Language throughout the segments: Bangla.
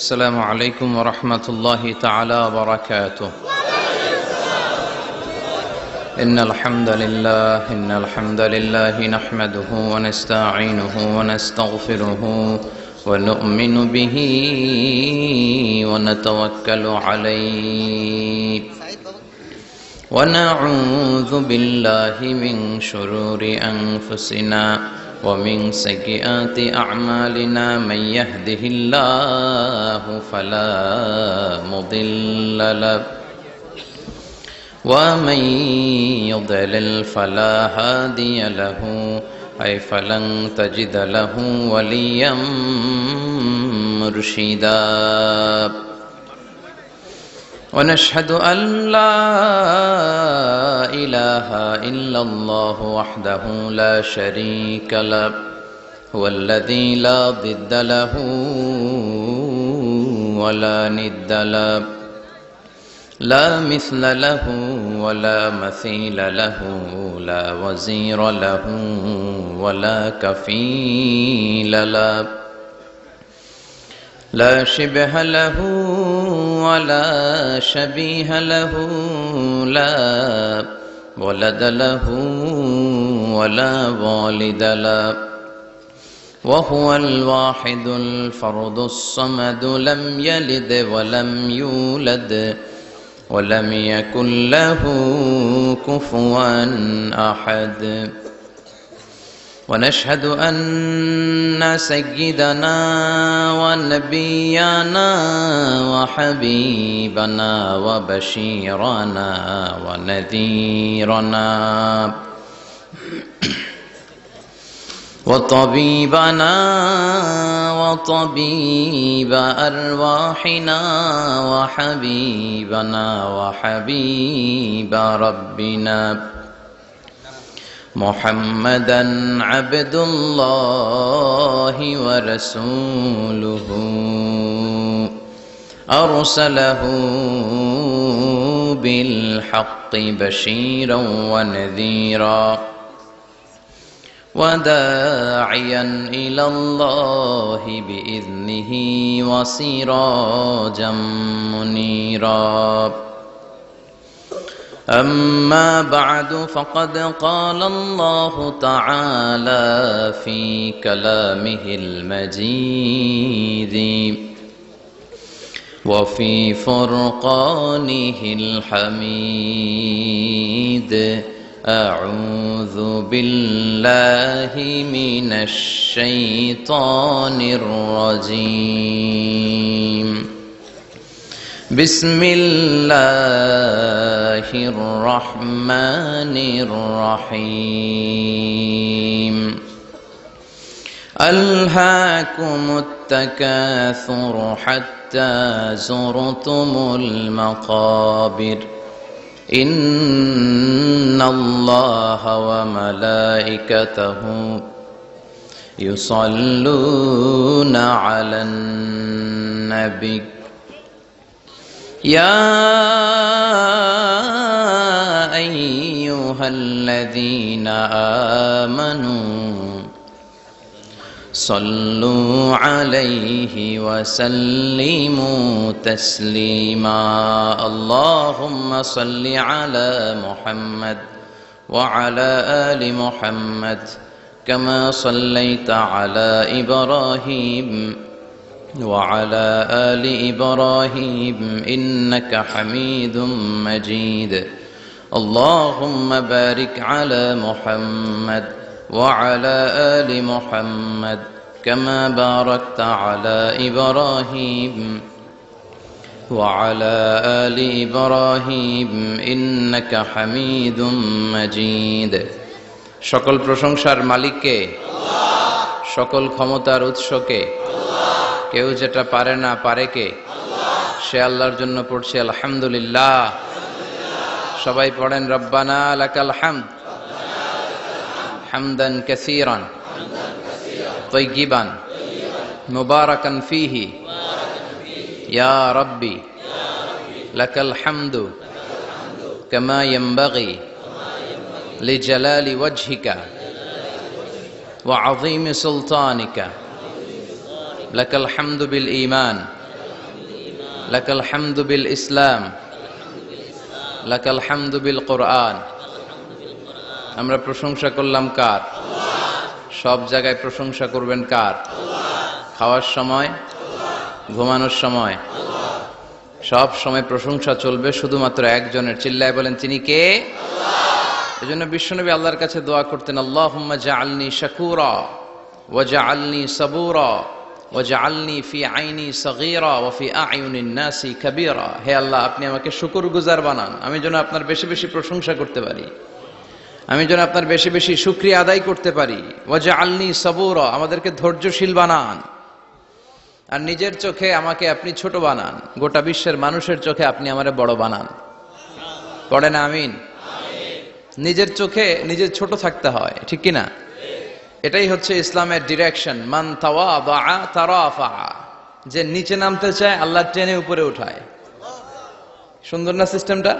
السلام عليكم ورحمة الله تعالى وبركاته. إن الحمد لله نحمده ونستعينه ونستغفره ونؤمن به ونتوكل عليه ونعوذ بالله من شرور أنفسنا ومن سيئات أعمالنا. من يهده الله فلا مضل له ومن يضلل فلا هادي له أي فلن تجد له وليا مرشدا. ونشهد أن لا إله إلا الله وحده لا شريك له هو الذي لا ضد له ولا ند له لا مثل له ولا مثيل له لا وزير له ولا كفيل له لا شبه له ولا شبيه له لا ولد له ولا والد له وهو الواحد الفرد الصمد لم يلد ولم يولد ولم يكن له كفوا أحد. ونشهد أن سيدنا ونبينا وحبيبنا وبشيرنا ونذيرنا وطبيبنا وطبيب أرواحنا وحبيبنا وحبيب ربنا محمدا عبد الله ورسوله أرسله بالحق بشيرا ونذيرا وداعيا إلى الله بإذنه وسراجا منيرا. أما بعد فقد قال الله تعالى في كلامه المجيد وفي فرقانه الحميد أعوذ بالله من الشيطان الرجيم. بسم الله الرحمن الرحيم. ألهاكم التكاثر حتى زرتم المقابر إن الله وملائكته يصلون على النبي يا أيها الذين آمنوا صلوا عليه وسلموا تسليما. اللهم صل على محمد وعلى آل محمد كما صليت على إبراهيم وعلى آل إبراهيم إنك حميد مجيد. اللهم بارك على محمد وعلى آل محمد كما باركت على إبراهيم وعلى آل إبراهيم إنك حميد مجيد. সকল প্রশংসার মালিককে আল্লাহ, সকল ক্ষমতার উৎসকে আল্লাহ, কেউ যেটা পারে না পারে কে আল্লাহ, সে আল্লাহর জন্য পড়ছি আলহামদুলিল্লাহ। সবাই পড়েন রব্বানা লাকাল হামদ হামদান কাসীরান তাইয়িবান মুবারাকান ফীহি ইয়া রাব্বি লাকাল হামদু কামা ইয়ানবাগি লিজালালি ওয়াজহিকা ওয়া আযীমি সুলতানিকা লাকাল হামদু বিল ঈমান লাকাল হামদু বিল ইসলাম, লাকাল হামদু বিল কোরআন। আমরা প্রশংসা করলাম কার? সব জায়গায় প্রশংসা করবেন কার? খাওয়ার সময়, ঘুমানোর সময়, সব সময় প্রশংসা চলবে শুধুমাত্র একজনের। চিল্লায় বলেন তিনি কে? এজন্য বিশ্বনবী আল্লাহর কাছে দোয়া করতেন, আল্লাহুম্মা জাআলনি শাকুরা ওয়া জাআলনি সাবুরা ওয়া জাআলনি ফি আইনি সগীরা ওয়া ফি আ'য়ুনিন নাসি কাবীরা। হে আল্লাহ, আপনি আমাকে শুকরগুজার বানান, আমি যেন আপনার বেশি বেশি প্রশংসা করতে পারি, আমি যেন আপনার বেশি বেশি শুকরিয়া আদায় করতে পারি। ওয়া জাআলনি সাবুরা, আমাদেরকে ধৈর্যশীল বানান। আর নিজের চোখে আমাকে আপনি ছোট বানান, গোটা বিশ্বের মানুষের চোখে আপনি আমারে বড় বানান। পড়েন আমিন। নিজের চোখে নিজের ছোট থাকতে হয়, ঠিক কি না? এটাই হচ্ছে ইসলামের ডিরেকশন। মান তাওয়াদা তারাফা, যে নিচে নামতে চায় আল্লাহ টেনে উপরে উঠায়। সুন্দর না সিস্টেমটা?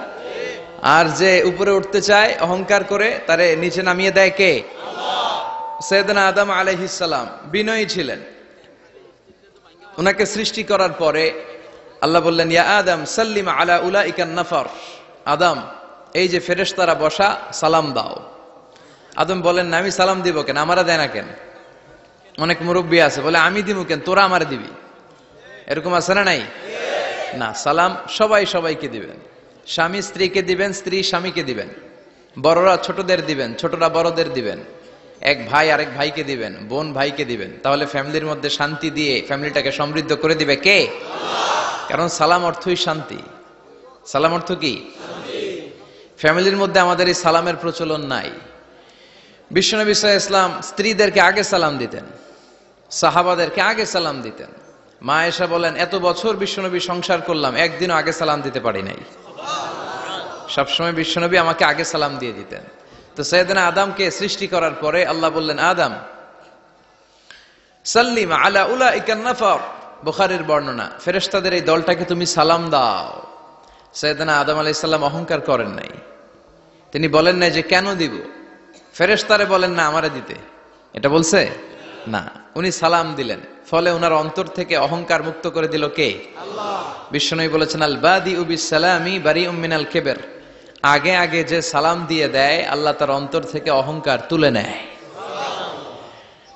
আর যে উপরে উঠতে চায় অহংকার করে, তারে নিচে নামিয়ে দেয় কে? সাইয়েদনা আদম আলাইহিস সালাম বিনয়ী ছিলেন। ওনাকে সৃষ্টি করার পরে আল্লাহ বললেন, ইয়া আদম সাল্লিম আলা উলাইকান নাফার। আদম, এই যে ফেরেশতারা বসা, সালাম দাও। আদম বলেন, না আমি সালাম দিব কেন, আমারা দেয় না কেন? অনেক মুরব্বী আছে বলে, আমি দিব কেন, তোরা আমারে দিবি। এরকম আছে না নাই? না, সালাম সবাই সবাইকে দিবেন। স্বামী স্ত্রীকে দিবেন, স্ত্রী স্বামীকে দিবেন, বড়রা ছোটদের দিবেন, ছোটরা বড়দের দিবেন, এক ভাই আরেক ভাইকে দিবেন, বোন ভাইকে দিবেন। তাহলে ফ্যামিলির মধ্যে শান্তি দিয়ে ফ্যামিলিটাকে সমৃদ্ধ করে দিবে কে? কারণ সালাম অর্থই শান্তি। সালাম অর্থ কি? ফ্যামিলির মধ্যে আমাদের এই সালামের প্রচলন নাই। বিশ্বনবী সাল্লাল্লাহু আলাইহি ওয়াসাল্লাম স্ত্রীদেরকে আগে সালাম দিতেন, সাহাবাদেরকে আগে সালাম দিতেন। মা আয়েশা বলেন, এত বছর বিশ্বনবী সংসার করলাম, একদিনও আগে সালাম দিতে পারি নাই। সবসময় বিশ্বনবী আমাকে আগে সালাম দিয়ে দিতেন। তো সাইয়েদনা আদমকে সৃষ্টি করার পরে আল্লাহ বললেন, আদম সাল্লিম আলা উলাইকান নাফার। বুখারীর বর্ণনা, ফেরেশতাদের এই দলটাকে তুমি সালাম দাও। সাইয়েদনা আদম আলাইহিস সালাম অহংকার করেন নাই। তিনি বলেন নাই যে কেন দিব, ফেরেশতারে বলেন না আমারে দিতে, এটা বলছে না। উনি সালাম দিলেন, ফলে ওনার অন্তর থেকে অহংকার মুক্ত করে দিল কে? আল্লাহ। বিশ্বনবী বলেছেন, আল বাদিউ বিস সালামি বারিউম মিনাল কিবর। আগে আগে যে সালাম দিয়ে দেয়, আল্লাহ তার অন্তর থেকে অহংকার তুলে নেয়।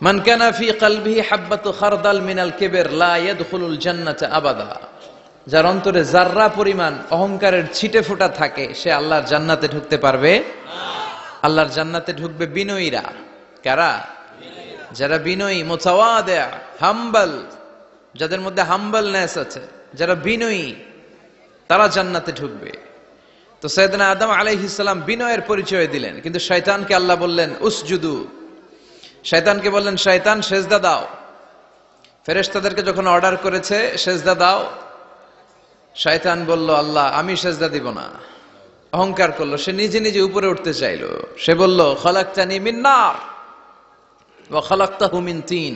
মান কানা ফি কলবিহি হাববাতু খারদাল মিনাল কিবর লা ইয়াদখুলুল জান্নাতা আবাদা। যার অন্তরে যাররা পরিমাণ অহংকারের ছিটে ফোঁটা থাকে, সে আল্লাহর জান্নাতে ঢুকতে পারবে না। আল্লাহর জান্নাতে ঢুকবে বিনয়ীরা। কারা? যারা বিনয়ী, মুতাওয়াদি, হাম্বল, যাদের মধ্যে হাম্বলনেস আছে, যারা বিনয়ী, তারা জান্নাতে ঢুকবে। তো সাইয়েদনা আদম আলাইহিস সালাম বিনয়ের পরিচয় দিলেন, কিন্তু শয়তানকে আল্লাহ বললেন উসজুদু। শয়তানকে বললেন, শয়তান সেজদা দাও। ফেরেশতাদেরকে যখন অর্ডার করেছে সেজদা দাও, শয়তান বলল, আল্লাহ আমি সেজদা দিব না। অহংকার করলো, সে নিজে নিজে উপরে উঠতে চাইলো। সে বলল, খলাকতানি মিন নার ওয়া খলাকতাহু মিন তিন।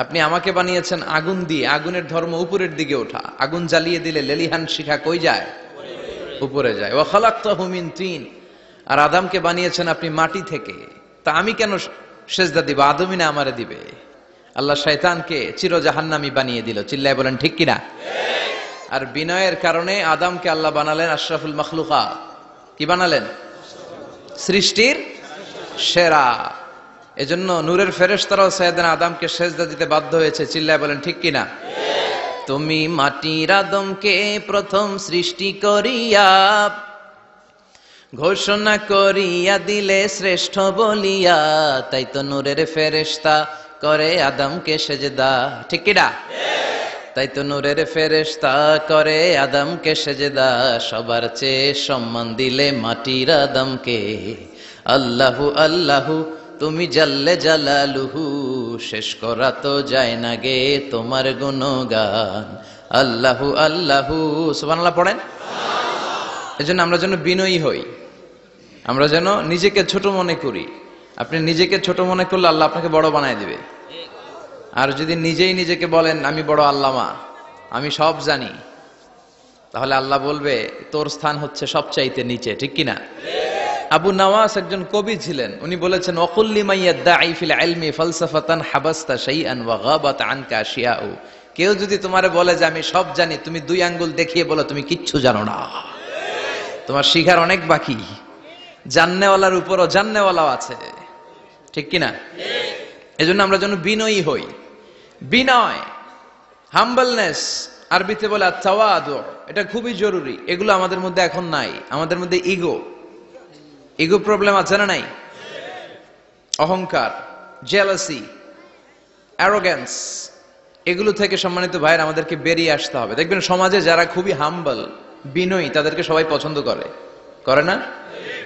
আপনি আমাকে বানিয়েছেন আগুন দিয়ে, আগুনের ধর্ম উপরের দিকে ওঠা। আগুন জ্বালিয়ে দিলে লেলিহান শিখা কই যায়? উপরে যায়। ওয়া খলাকতাহু মিন তিন। আর আদমকে বানিয়েছেন আপনি মাটি থেকে, তা আমি কেন সেজদা দিব? আদমই না আমারে দিবে। আল্লাহ শয়তানকে চির জাহান্নামী বানিয়ে দিল। চিল্লায় বলেন ঠিক কিনা? আর বিনয়ের কারণে আদমকে আল্লাহ বানালেন আশরাফুল মাখলুকাত। কি বানালেন? সৃষ্টির সেরা। এজন্য নূরের ফেরেশতারাও সাইয়েদনা আদমকে সেজদা দিতে বাধ্য হয়েছে। চিল্লায় বলেন ঠিক কিনা? তুমি মাটির আদমকে প্রথম সৃষ্টি করিয়া ঘোষণা করিয়া দিলে শ্রেষ্ঠ বলিয়া, তাই তো নূরের ফেরেশতা করে আদমকে সেজদা। ঠিক কিনা? তাই তো নূরের ফেরেশতা করে আদমকে সেজদা। সবার চেয়ে সম্মান দিলে মাটির আদমকে। আল্লাহু আল্লাহু তুমি জাল্লে জালালুহু, শেষ করা তো যায় না গে তোমার গুণগান। আল্লাহু আল্লাহু, সুবহানাল্লাহ পড়েন। এজন্য আমরা যেন বিনয়ী হই, আমরা যেন নিজেকে ছোট মনে করি। আপনি নিজেকে ছোট মনে করলে আল্লাহ আপনাকে বড় বানায় দিবে। আর যদি নিজেই নিজেকে বলেন আমি বড় আল্লামা, আমি সব জানি, তাহলে আল্লাহ বলবে তোর স্থান হচ্ছে সবচাইতে নিচে। ঠিক কিনা? আবু নওয়াস একজন কবি ছিলেন, উনি বলেছেন ওয়াকুল্লি মাইয়াদ্দাঈ ফিল ইলমি ফালসাফাতান হাবাসতা শাইআন ওয়া গাবাত আনকা আশিয়াউ কেউ যদি তোমারে বলে যে আমি সব জানি, তুমি 2 আঙ্গুল দেখিয়ে বলো তুমি কিচ্ছু জানো না, তোমার শিখার অনেক বাকি। জাননেওয়ালার উপরও জাননেওয়ালাও আছে, ঠিক কিনা? এজন্য আমরা যেন বিনয়ী হই। বিনয়, হাম্বলনেস, আরবিতে বলে তাওয়াদু, এটা খুবই জরুরি। এগুলো আমাদের মধ্যে এখন নাই। আমাদের মধ্যে ইগো প্রবলেম আছে না নাই? অহংকার, জেলাসি, অ্যারোগ্যান্স, এগুলো থেকে সম্মানিত ভাইয়ের আমাদেরকে বেরিয়ে আসতে হবে। দেখবেন সমাজে যারা খুবই হাম্বল, বিনয়ী, তাদেরকে সবাই পছন্দ করে না?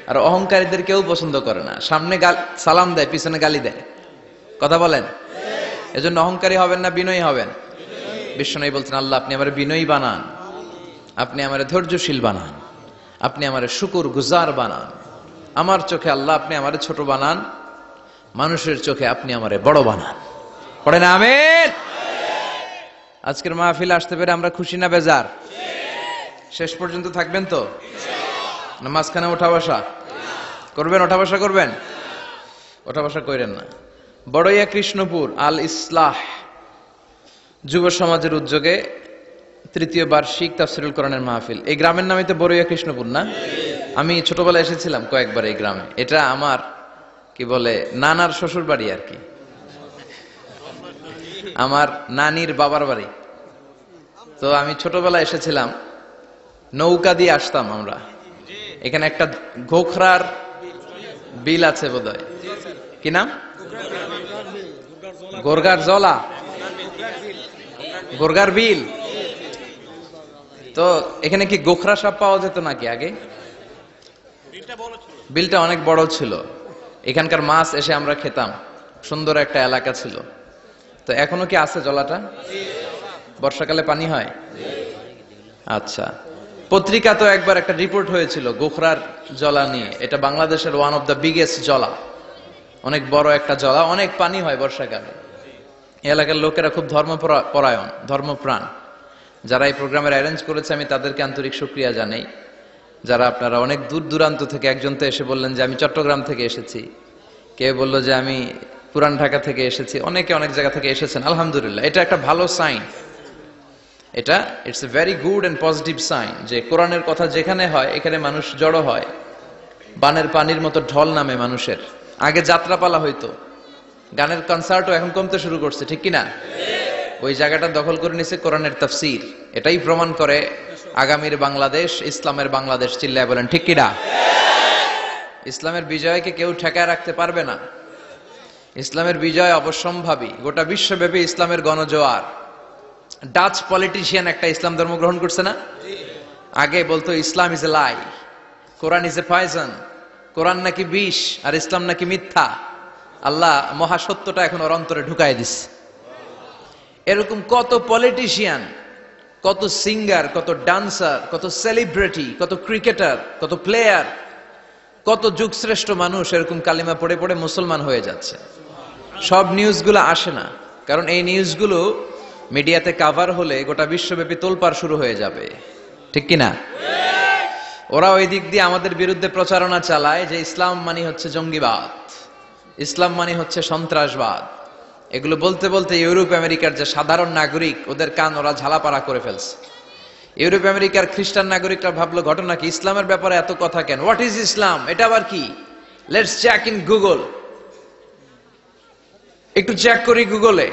আর অহংকারীদের কেউ পছন্দ করে না। সামনে সালাম দেয়, পিছনে গালি দেয়। কথা বলেন? এজন্য অহংকারী হবেন না, বিনয়ী হবেন। বিশ্বনবী বলছেন, আল্লাহ আপনি আমারে বিনয়ী বানান, আপনি আমারে ধৈর্যশীল বানান, আপনি আমারে শুকর গুজার বানান। আমার চোখে আল্লাহ আপনি আমারে ছোট বানান, মানুষের চোখে আপনি আমারে বড় বানান। পড়েন আমিন। আজকের মাহফিলে আসতে পেরে আমরা খুশি না বেজার? শেষ পর্যন্ত থাকবেন তো? না মাঝখানে ওঠা বসা করবেন? ওঠা বসা করবেন? ওঠা বসা করেন না। বড়ইয়া কৃষ্ণপুর আল ইসলাহ যুব সমাজের উদ্যোগে 3য় বার্ষিক তাফসীরুল কোরআনের মাহফিল। এই গ্রামের নামই তো বড়ইয়া কৃষ্ণপুর না? আমি ছোটবেলায় এসেছিলাম কয়েকবার এই গ্রামে। এটা আমার কি বলে নানার শ্বশুর বাড়ি আর কি, আমার নানির বাবার বাড়ি। তো আমি ছোটবেলায় এসেছিলাম, নৌকা দিয়ে আসতাম আমরা। এখানে একটা গোখরার বিল আছে বোধহয়, কি নাম? গোরগার জলা, গোরগার বিল। তো এখানে কি গোখরা সাপ পাওয়া যেত নাকি আগে? বিলটা অনেক বড় ছিল, এখানকার মাছ এসে আমরা খেতাম। সুন্দর একটা এলাকা ছিল। তো এখনো কি আছে জলাটা? বর্ষাকালে পানি হয়? আচ্ছা, পত্রিকা তো একবার একটা রিপোর্ট হয়েছিল গোখরার জলা নিয়ে। এটা বাংলাদেশের ওয়ান অফ দ্য বিগেস্ট জলা, অনেক বড় একটা জলা, অনেক পানি হয় বর্ষাকালে। এলাকার লোকেরা খুব ধর্মপরায়ণ, ধর্মপ্রাণ। যারা এই প্রোগ্রামের অ্যারেঞ্জ করেছে আমি তাদেরকে আন্তরিক শুকরিয়া জানাই। যারা আপনারা অনেক দূর দূরান্ত থেকে, একজন তো এসে বললেন যে আমি চট্টগ্রাম থেকে এসেছি, কেউ বললো যে আমি পুরান ঢাকা থেকে এসেছি, অনেকে অনেক জায়গা থেকে এসেছেন। আলহামদুলিল্লাহ, এটা একটা ভালো সাইন। এটা it's a very good and positive sign যে কোরআনের কথা যেখানে হয় এখানে মানুষ জড়ো হয়। বানের পানির মতো ঢল নামে মানুষের। আগে যাত্রাপালা হইতো, গানের কনসার্টও এখন কমতে শুরু করছে, ঠিক কিনা? ওই জায়গাটা দখল করে নিছে কোরআনের তাফসীর। এটাই প্রমাণ করে আগামীর বাংলাদেশ ইসলামের বাংলাদেশ। চিল্লায় বলেন ঠিক কিনা? ইসলামের বিজয়কে কেউ ঠেকায় রাখতে পারবে না। ইসলামের বিজয় অবশ্যম্ভাবী। গোটা বিশ্বব্যাপী ইসলামের গণজোয়ার। ডাচ পলিটিশিয়ান একটা ইসলাম ধর্ম গ্রহণ করছে না? আগে বলতো Islam is a lie, Quran is a poison, Quran নাকি বিষ আর ইসলাম নাকি মিথ্যা। আল্লাহ মহাসত্যটা এখন ওর অন্তরে ঢুকাই দিচ্ছে। এরকম কত পলিটিশিয়ান, কত সিঙ্গার, কত ডান্সার, কত সেলিব্রিটি, কত ক্রিকেটার, কত প্লেয়ার, কত যুগশ্রেষ্ঠ মানুষ এরকম কালিমা পড়ে পড়ে মুসলমান হয়ে যাচ্ছে। সব নিউজগুলো আসে না, কারণ এই নিউজগুলো মিডিয়াতে কাভার হলে গোটা বিশ্বব্যাপী তোলপাড় শুরু হয়ে যাবে, ঠিক কিনা? ওরা ওই দিক দিয়ে আমাদের বিরুদ্ধে প্রচারণা চালায় যে ইসলাম মানে হচ্ছে জঙ্গিবাদ, ইসলাম মানে হচ্ছে সন্ত্রাসবাদ। এগুলো বলতে বলতে ইউরোপ আমেরিকার যে সাধারণ নাগরিক, ওদের কান ওরা ঝালাপাড়া করে ফেলছে। ইউরোপ আমেরিকার খ্রিস্টান নাগরিকরা ভাবলো ঘটনা কি, ইসলামের ব্যাপারে এত কথা কেন? What is Islam? এটা আবার কি? Let's check in Google. একটু চেক করি গুগলে,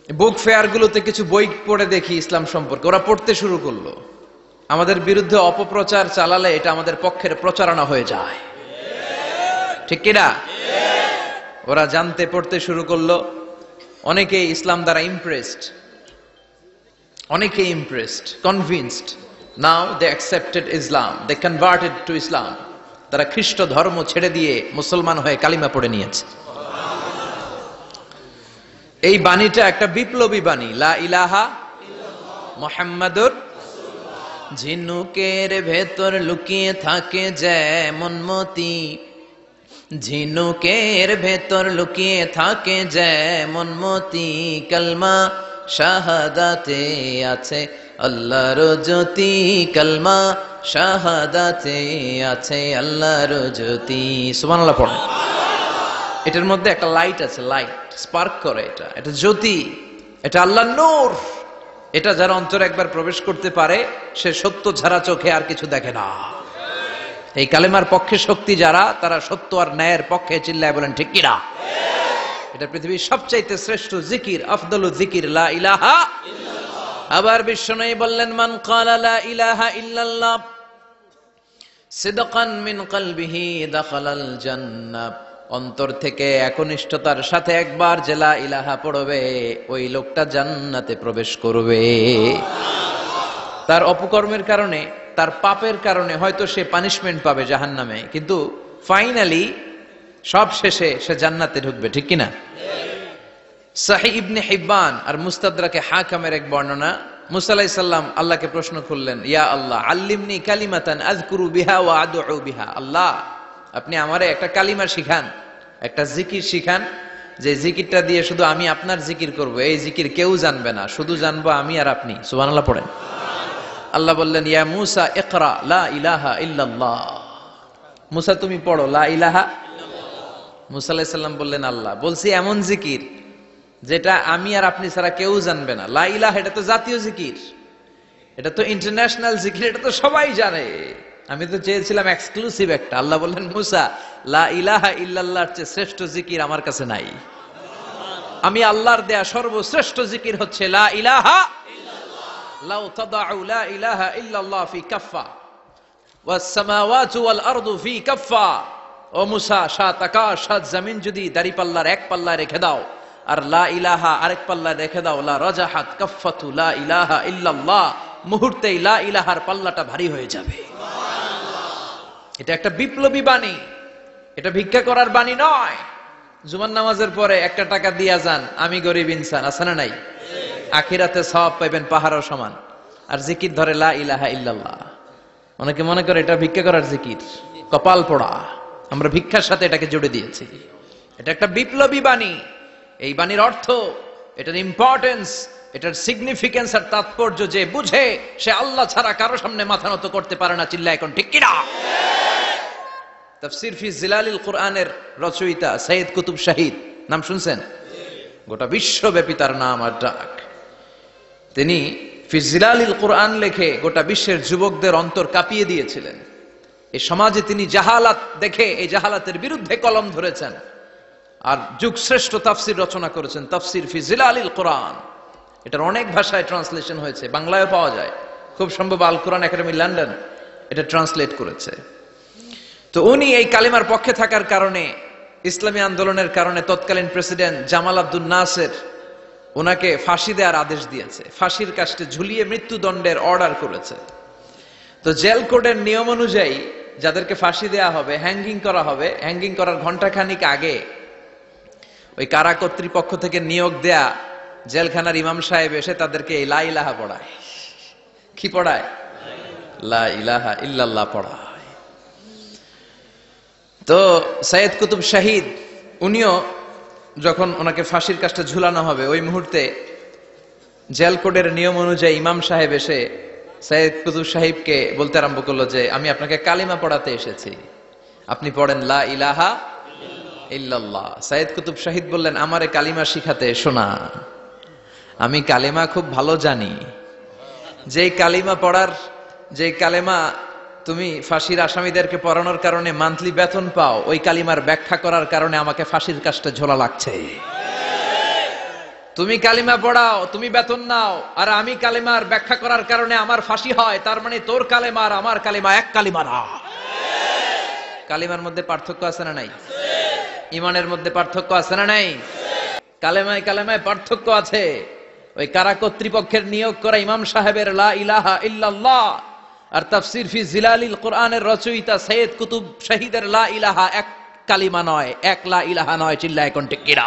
বুক ফেয়ার গুলোতে কিছু বই পড়ে দেখি ইসলাম সম্পর্কে। ওরা পড়তে শুরু করলো। আমাদের বিরুদ্ধে অপপ্রচার চালালে এটা আমাদের পক্ষের প্রচারণা হয়ে যায়, ঠিক কিনা? ওরা জানতে পড়তে শুরু করলো। অনেকে ইসলাম দ্বারা ইমপ্রেসড, অনেকে impressed, convinced. Now they accepted Islam, they converted to Islam. তারা খ্রিস্ট ধর্ম ছেড়ে দিয়ে মুসলমান হয়ে কালিমা পড়ে নিয়েছে। এই বাণীটা একটা বিপ্লবী বাণী, লা ইলাহা মুহাম্মাদুর। ঝিনুকের ভেতর লুকিয়ে থাকে যেমন মতি, ঝিনুকের ভেতর লুকিয়ে থাকে যেমন মতি, কালমা শাহাদাতে আছে আল্লাহর জ্যোতি, কালমা শাহাদাতে আছে আল্লাহর জ্যোতি। সুবহানাল্লাহ পড়েন। এটার মধ্যে একটা লাইট আছে, লাইট স্পার্ক করে, এটা জ্যোতি। এটা আল্লাহর নূর। এটা যারা অন্তরে একবার প্রবেশ করতে পারে সে সত্য ছাড়া চোখে আর কিছু দেখে না। এই কালেমার পক্ষে শক্তি যারা, তারা সত্য আর ন্যায়ের পক্ষে চিল্লায় বলেন ঠিক কিনা। এটা পৃথিবীর সবচাইতে শ্রেষ্ঠ জিকির, আফদলু জিকির লা ইলাহা ইল্লাল্লাহ। আবার বিশ্বনবী বললেন, মান ক্বালা লা ইলাহা ইল্লাল্লাহ সিদকান মিন কলবিহি দাখালাল জান্নাহ। অন্তর থেকে একনিষ্ঠতার সাথে একবার যে লা ইলাহা পড়বে, ওই লোকটা জান্নাতে প্রবেশ করবে। তার অপকর্মের কারণে, তার পাপের কারণে হয়তো সে পানিশমেন্ট পাবে জাহান্নামে, কিন্তু ফাইনালি সব শেষে সে জান্নাতে ঢুকবে, ঠিক কিনা? সাহিহ ইবনে হিব্বান আর মুস্তাদরাকে হাকামের এক বর্ণনা, মুসা আলাইহিস সালাম আল্লাহকে প্রশ্ন করলেন, ইয়া আল্লাহ আল্লিমনি কালিমাতান আযকুরু বিহা ওয়া আদউ বিহা। আল্লাহ, আপনি আমারে একটা কালিমা শিখান, একটা জিকির শিখান, যে জিকিরটা দিয়ে শুধু আমি আপনার জিকির করব, এই জিকির কেউ জানবে না, শুধু জানবো আমি আর আপনি। সুবহানাল্লাহ পড়েন। আল্লাহ বললেন, ইয়া মুসা ইকরা লা ইলাহা ইল্লাল্লাহ। মুসা তুমি পড়ো লা ইলাহা ইল্লাল্লাহ। মুসা আলাইহিস সালাম বললেন, আল্লাহ বলছি এমন জিকির যেটা আমি আর আপনি ছাড়া কেউ জানবে না। লা ইলাহা এটা তো জাতীয় জিকির, এটা তো ইন্টারন্যাশনাল জিকির, এটা তো সবাই জানে। আমি তো চেয়েছিলাম এক্সক্লুসিভ একটা। আল্লাহ বললেন, মুসা লা ইলাহা ইল্লাল্লাহর চেয়ে শ্রেষ্ঠ জিকির আমার কাছে নাই। আমি আল্লাহর দেয়া সর্বশ্রেষ্ঠ জিকির হচ্ছে লা ইলাহা ইল্লাল্লাহ। লাউ তাদাউ লা ইলাহা ইল্লাল্লাহ ফি কাফফা ওয়াস সামাওয়াতু ওয়াল আরদু ফি কাফফা। ও মুসা, সাত আকাশ সাত জমিন যদি দাঁড়িপাল্লার এক পাল্লায় রেখে দাও আর লা ইলাহা আরেক পাল্লায় রেখে দাও, লা রাজাহাত কাফফাতু লা ইলাহা ইল্লাল্লাহ, মুহূর্তেই লা ইলাহার পাল্লাটা ভারী হয়ে যাবে। এটা একটা বিপ্লবী বাণী, এটা ভিক্ষা করার বাণী নয়। জুমার নামাজের পরে একটা টাকা দিয়া যান, আমি গরিব ইনসান, আছে না নাই? আখিরাতে সওয়াব পাইবেন পাহাড়ের সমান। আর জিকির ধরে লা ইলাহা ইল্লাল্লাহ। অনেকে মনে করে এটা ভিক্ষা করার জিকির, কপাল পোড়া। আমরা ভিক্ষার সাথে এটাকে জুড়ে দিয়েছি। এটা একটা বিপ্লবী বাণী। এই বাণীর অর্থ, এটার ইম্পর্টেন্স, এটার সিগনিফিকেন্স আর তাৎপর্য যে বুঝে, সে আল্লাহ ছাড়া কারো সামনে মাথা নত করতে পারে না। চিল্লা এখন ঠিক কিনা। তাফসীর ফি জিলালিল কুরআনের রচয়িতা সৈয়দ কুতুব শাহিদ, নাম শুনছেন? গোটা বিশ্বব্যাপী তার নাম আর ডাক। তিনি ফি জিলালিল কুরআন লেখে গোটা বিশ্বের যুবকদের অন্তর কাঁপিয়ে দিয়েছিলেন। এই সমাজে তিনি জাহালাত দেখে এই জাহালাতের বিরুদ্ধে কলম ধরেছেন আর যুগশ্রেষ্ঠ তাফসীর রচনা করেছেন, তাফসীর ফি জিলালিল কুরআন। এটার অনেক ভাষায় ট্রান্সলেশন হয়েছে, বাংলায়ও পাওয়া যায়। খুব সম্ভব আল কোরআন একাডেমি লন্ডন এটা ট্রান্সলেট করেছে। তো উনি এই কালিমার পক্ষে থাকার কারণে, ইসলামী আন্দোলনের কারণে তৎকালীন প্রেসিডেন্ট জামাল আব্দুল নাসের ওনাকে ফাঁসি দেওয়ার আদেশ দিয়েছে, ফাঁসির কাস্টে ঝুলিয়ে মৃত্যুদণ্ডের অর্ডার করেছে। তো জেল কোডের নিয়ম অনুযায়ী যাদেরকে ফাঁসি দেয়া হবে, হ্যাঙ্গিং করা হবে, হ্যাঙ্গিং করার ঘন্টাখানিক আগে ওই কারা কর্তৃপক্ষ থেকে নিয়োগ দেয়া জেলখানার ইমাম সাহেব এসে তাদেরকে এই লা ইলাহা পড়ায়। কি পড়ায়? লা ইলাহা ইল্লাল্লাহ পড়ায়। তো সৈয়দ কুতুব শাহিদ উনিও যখন ওনাকে ফাঁসির কাস্টে ঝুলানো হবে, ওই মুহূর্তে জেল কোডের নিয়ম অনুযায়ী ইমাম সাহেব এসে সৈয়দ কুতুব সাহেবকে বলতে আরম্ভ করলো যে, আমি আপনাকে কালিমা পড়াতে এসেছি, আপনি পড়েন লা ইলাহা ইল্লাল্লাহ। সৈয়দ কুতুব শাহিদ বললেন, আমারে কালিমা শিখাতে এসো না, আমি কালিমা খুব ভালো জানি। যে কালিমা তুমি ফাঁসির আসামিদেরকে পড়ানোর কারণে মান্থলি বেতন পাও, ওই কালিমার ব্যাখ্যা করার কারণে আমাকে ফাঁসির কাস্টে ঝোলা লাগছে। তুমি কালিমা পড়াও, তুমি বেতন নাও, আর আমি কালিমার ব্যাখ্যা করার কারণে আমার ফাঁসি হয়, তার মানে তোর কালিমা আর আমার কালিমা এক কালিমা না। কালিমার মধ্যে পার্থক্য আছে না নাই? ইমানের মধ্যে পার্থক্য আছে না নাই? কালেমায় কালেমায় পার্থক্য আছে। ওই কারা কর্তৃপক্ষের নিয়োগ করা ইমাম সাহেবের লা ইলাহা ইল্লাল্লাহ আর তাফসীর ফি জিলালিল কুরআনের রচয়িতা সৈয়দ কুতুব শাহিদের লা ইলাহা এক কালিমা নয়, এক লা ইলাহা নয়। চিল্লায় কোন ঠিক কিনা?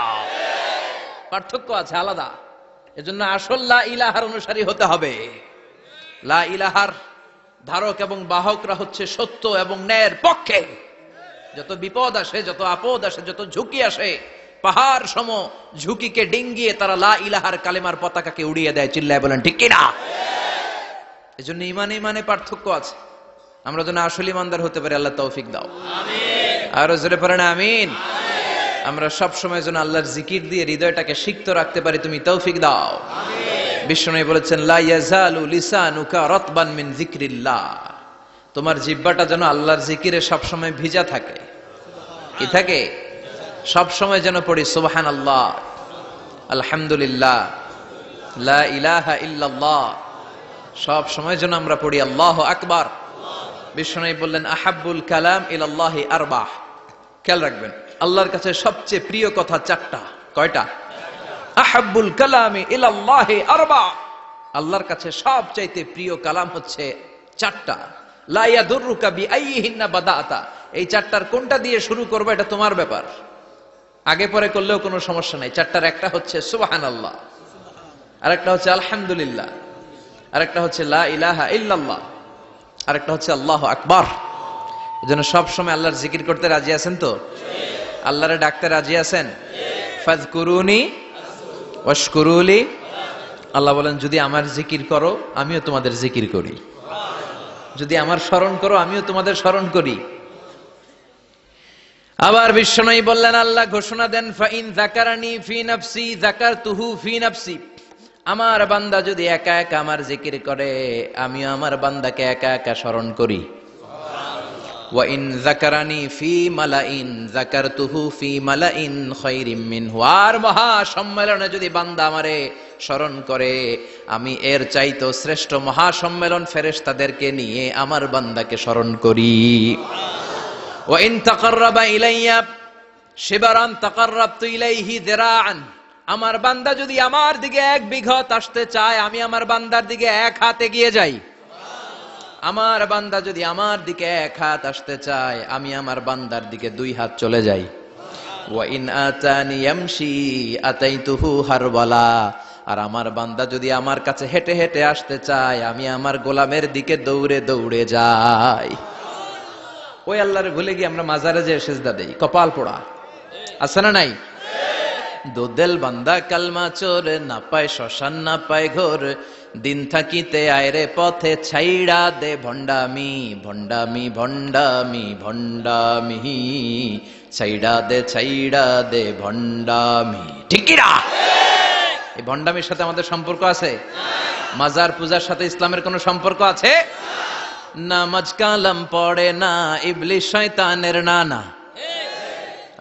পার্থক্য আছে, আলাদা। এজন্য আসল লা ইলাহার অনুসারী হতে হবে। লা ইলাহার ধারক এবং বাহকরা হচ্ছে সত্য এবং ন্যায়ের পক্ষে। যত বিপদ আসে, যত আপদ আসে, যত ঝুঁকি আসে, পাহাড় সম ঝুঁকিকে ডিঙ্গিয়ে তারা লা ইলাহার কালিমার পতাকাকে উড়িয়ে দেয়। চিল্লায় বলেন ঠিক কিনা? এজন্য ইমানে পার্থক্য আছে। আমরা যেন আসল ইমানদার হতে পারি, আল্লাহ তৌফিক দাও। আমিন। আর জোরে পড়েন আমিন। আমরা সব সময় যেন আল্লাহর জিকির দিয়ে হৃদয়টাকে সিক্ত রাখতে পারি, তুমি তৌফিক দাও। বিষ্ণু বলেছেন লা ইয়াজালু লিসানুকা রাতবান মিন যিকরিল্লাহ, তোমার জিহ্বাটা যেন আল্লাহর জিকিরে সব সময় ভিজা থাকে। কি থাকে? সব সময় যেন পড়ি সুবহানাল্লাহ, আলহামদুলিল্লাহ, লা ইলাহা ইল্লাল্লাহ, সব সময় যেন আমরা পড়ি আল্লাহু আকবার। বিষ্ণু বললেন আহাব্বুল কালাম ইলাল্লাহি আরবাহ, খেয়াল রাখবেন আল্লাহর কাছে সবচেয়ে প্রিয় কথা চারটা। কয়টা? আহাব্বুল কালামি ইলাল্লাহি আরবাহ, আল্লাহর কাছে সবচাইতে প্রিয় কালাম হচ্ছে চারটা। লা ইয়াদুররুকা বিআইয়িহিন্না বাদাতা, এই চারটার কোনটা দিয়ে শুরু করবে এটা তোমার ব্যাপার, আগে পরে করলেও কোনো সমস্যা নাই। চারটার একটা হচ্ছে সুবহানাল্লাহ, আরেকটা হচ্ছে আলহামদুলিল্লাহ, আরেকটা হচ্ছে লা ইলাহা ইল্লাল্লাহ, আরেকটা হচ্ছে আল্লাহু আকবার। এজন্য সব সময় আল্লাহর জিকির করতে রাজি আছেন তো? আল্লাহরে ডাকতে রাজি আছেন? ফাযকুরুনি ওয়াশকুরুলি, আল্লাহ বলেন যদি আমার জিকির করো আমিও তোমাদের জিকির করি, যদি আমার স্মরণ করো আমিও তোমাদের স্মরণ করি। আবার বিশ্বনবী বললেন, আল্লাহ ঘোষণা দেন ফাইন যাকারানি ফি নাফসি যাকারতুহু ফি নাফসি, আমার বান্দা যদি একা একা আমার জিকির করে আমিও আমার বান্দাকে একা একা স্মরণ করি। ওয়া ইন যাকারানি ফি মালাইন যাকারতুহু ফি মালাইন খায়রিম মিনহু, আর মহা সম্মেলনে যদি বান্দা আমারে স্মরণ করে আমি এর চাইতো শ্রেষ্ঠ মহা সম্মেলন ফেরেশতাদেরকে নিয়ে আমার বান্দাকে স্মরণ করি। ওয়া ইন তাকাররাবা ইলাইয়া শিবরান তাকাররাবতু ইলাইহি যিরাআন, আমার বান্দা যদি আমার দিকে 1 বিঘত আসতে চায় আমি আমার বান্দার দিকে 1 হাত এগিয়ে যাই। আমার বান্দা যদি আমার দিকে 1 হাত আসতে চায় আমি আমার বান্দার দিকে 2 হাত চলে যাই। ওয়া ইন আতানি ইয়ামশি আতাইতুহু হারওয়ালা, আর আমার বান্দা যদি আমার কাছে হেঁটে হেঁটে আসতে চায় আমি আমার গোলামের দিকে দৌড়ে দৌড়ে যাই। ওই আল্লাহরে ভুলে গিয়ে আমরা মাজারে যে সিজদা দেই, কপাল পোড়া আছে না নাই? দোদেল বান্দা কালমা চোর, না পায় শ্মশান না পায় ঘোর, দিন থাকিতে আয়রে পথে ছাইড়া দে ভণ্ডামি ভণ্ডামি ভণ্ডামি ভণ্ডামি, ছাইড়া দে ভণ্ডামি। ঠিক কি না? এই ভণ্ডামির সাথে আমাদের সম্পর্ক আছে? মাজার পূজার সাথে ইসলামের কোনো সম্পর্ক আছে? নামাজ কালাম পড়ে না ইবলিশ শয়তানের নানা,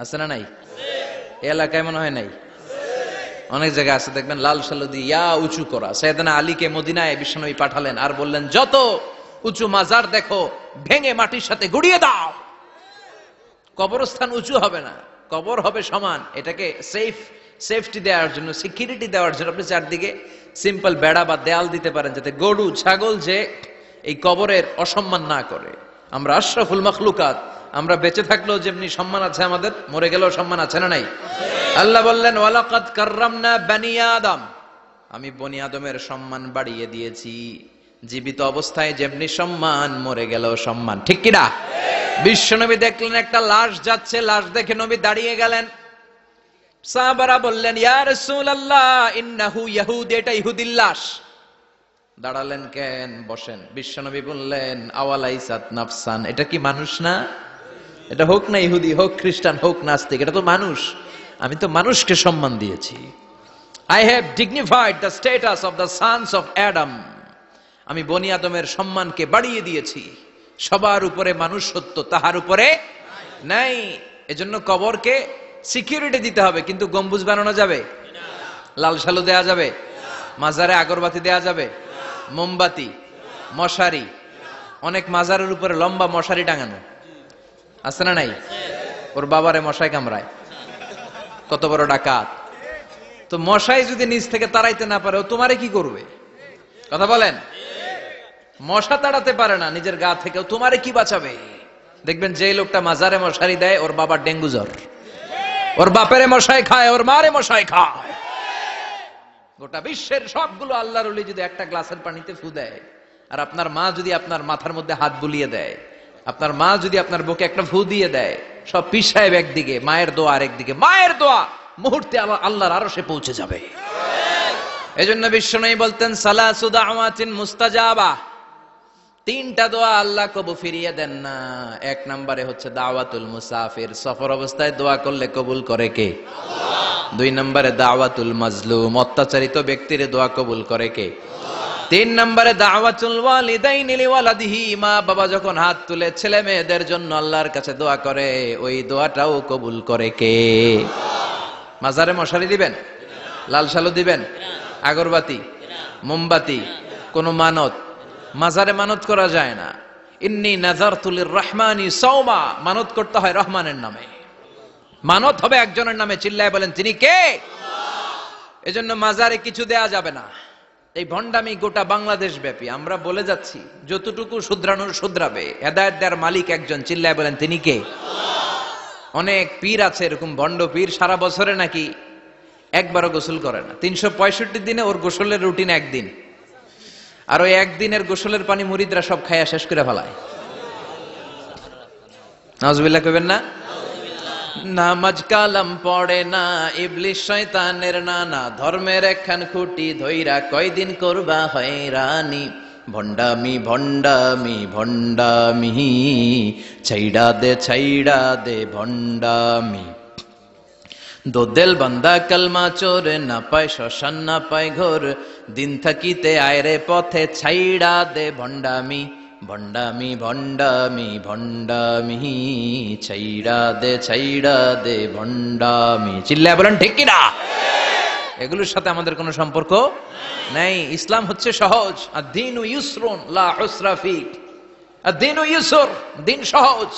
আছে না নাই? এলাকায় মনে হয় নাই, অনেক জায়গায় আছে দেখবেন লাল সালুদি ইয়া উঁচু করা। সাইয়েদনা আলীকে মদিনায় বিশ্বনবী পাঠালেন আর বললেন যত উঁচু মাজার দেখো ভেঙে মাটির সাথে গুড়িয়ে দাও, কবরস্থান উঁচু হবে না, কবর হবে সমান। এটাকে সেফটি দেওয়ার জন্য, সিকিউরিটি দেওয়ার জন্য আপনি চারদিকে সিম্পল বেড়া বা দেয়াল দিতে পারেন যাতে গরু ছাগল যে এই কবরের অসম্মান না করে। আমরা আশরাফুল মাখলুকাত, আমরা বেঁচে থাকলেও যেমনি সম্মান আছে আমাদের, মরে গেলেও সম্মান আছে না নাই? আল্লাহ বললেন ওয়ালাকাদ কাররামনা বানি আদম, আমি বনি আদমের সম্মান বাড়িয়ে দিয়েছি। জীবিত অবস্থায় যেমনি সম্মান, মরে গেলেও সম্মান। ঠিক কি না? বিশ্বনবী দেখলেন একটা লাশ যাচ্ছে, লাশ দেখে নবী দাঁড়িয়ে গেলেন। সাহাবারা বললেন ইয়া রাসূলুল্লাহ ইন্নাহু ইয়াহুদ, এটা ইহুদির লাশ। দাঁড়ালেন কেন? বসেন। বিশ্বনবী বললেন আওয়ালাইসাত নাফসান, এটা কি মানুষ না? এটা হোক না ইহুদি, হোক খ্রিস্টান, হোক নাস্তিক, এটা তো মানুষ। আমি তো মানুষকে সম্মান দিয়েছি। I have dignified the status of the sons of Adam, আমি বনি আদমের সম্মানকে বাড়িয়ে দিয়েছি। সবার উপরে মানুষ সত্য, তাহার উপরে নাই। এজন্য কবরকে সিকিউরিটি দিতে হবে, কিন্তু গম্বুজ বানানো যাবে? লাল সালু দেয়া যাবে? মাজারে আগরবাতি দেয়া যাবে? মোমবাতি, মশারি, অনেক মাজারের উপরে লম্বা মশারি টাঙানো আছে না নাই? ওর বাবারে মশাই কামড়ায়, কত বড় ডাকাত। তো মশাই যদি নিজ থেকে তাড়াইতে না পারে ও তোমারে কি করবে? কথা বলেন। মশা তাড়াতে পারে না নিজের গা থেকে, তোমারে কি বাঁচাবে? দেখবেন যে লোকটা মাজারে মশারি দেয় ওর বাবার ডেঙ্গু জ্বর, ওর বাপেরে মশাই খায়, ওর মারে মশাই খায়। গোটা বিশ্বের সবগুলো আল্লাহর ওলি যদি একটা গ্লাসের পানিতে ফু দেয়, আর আপনার মা যদি আপনার মাথার মধ্যে হাত বুলিয়ে দেয়, আপনার মা যদি আপনার বুকে একটা ফু দিয়ে দেয়, সব পীর সাহেব একদিকে, মায়ের দোয়া আরেকদিকে। মায়ের দোয়া মুহূর্তে আল্লাহর আরশে পৌঁছে যাবে। এজন্য বিশ্বনবী বলতেন সালাসু দাওয়াতিন মুস্তাজাবা, তিনটা দোয়া আল্লাহ কবুল ফিরিয়ে দেন না। এক নম্বরে হচ্ছে দাওয়াতুল মুসাফির, সফর অবস্থায় দোয়া করলে কবুল করে কে? আল্লাহ। দুই নম্বরে দাওয়াতুল মাজলুম, অত্যাচারিত ব্যক্তির দোয়া কবুল করে কে? তিন নম্বরে দাওয়াতুল ওয়ালিদাইনি লিওয়ালাদিহি, মা বাবা যখন হাত তুলে ছেলে মেয়েদের জন্য আল্লাহর কাছে দোয়া করে, ওই দোয়াটাও কবুল করে কে? মাজারে মশারি দিবেন, লাল শালু দিবেন, আগরবাতি, মোমবাতি, কোন মানত? মাজারে মানত করা যায় না। ইন্নী নাযারতু লিররহমানি সাওমা, মানত করতে হয় রহমানের নামে, মানত হবে একজনের নামে। চিল্লায় বলেন তিনি কে? আল্লাহ। এজন্য মাজারে কিছু দেয়া যাবে না। এই ভণ্ডামি গোটা বাংলাদেশ ব্যাপী, আমরা বলে যাচ্ছি যতটুকু শুধরানোর শুধরাবে। হেদায়েত দেওয়ার মালিক একজন, চিল্লায় বলেন তিনি কে? আল্লাহ। অনেক পীর আছে এরকম ভণ্ড পীর, সারা বছরে নাকি একবারও গোসল করে না, 365 দিনে ওর গোসলের রুটিন একদিন, আর ওই একদিনের গোসলের পানি মুরিদরা সব খাইয়া শেষ করে ফেলায়। নাউজুবিল্লাহ কইবেন না? নামাজ কালাম পড়ে না, ইবলিস শয়তানের নানা, ধর্মের একখান খুঁটি ধইরা কয়দিন করবা হয়রানি। ভণ্ডামি ভণ্ডামি ভণ্ডামি, ছাইড়া দে ভণ্ডামি। দোদেল বান্দা কালমা চোর, না পায় শ্মশান না পায় ঘোর, দিন থাকিতে আয়রে পথে ছাইড়া দে ভণ্ডামি। ভণ্ডামি ভণ্ডামি ভণ্ডামি, ছাইড়া দে ভণ্ডামি। চিল্লায় বলেন ঠিক কিনা? এগুলোর সাথে আমাদের কোনো সম্পর্ক নাই। ইসলাম হচ্ছে সহজ। আদ-দীনু ইউসরুন লা উসরা ফি, আদ-দীনু ইউসর, দিন সহজ।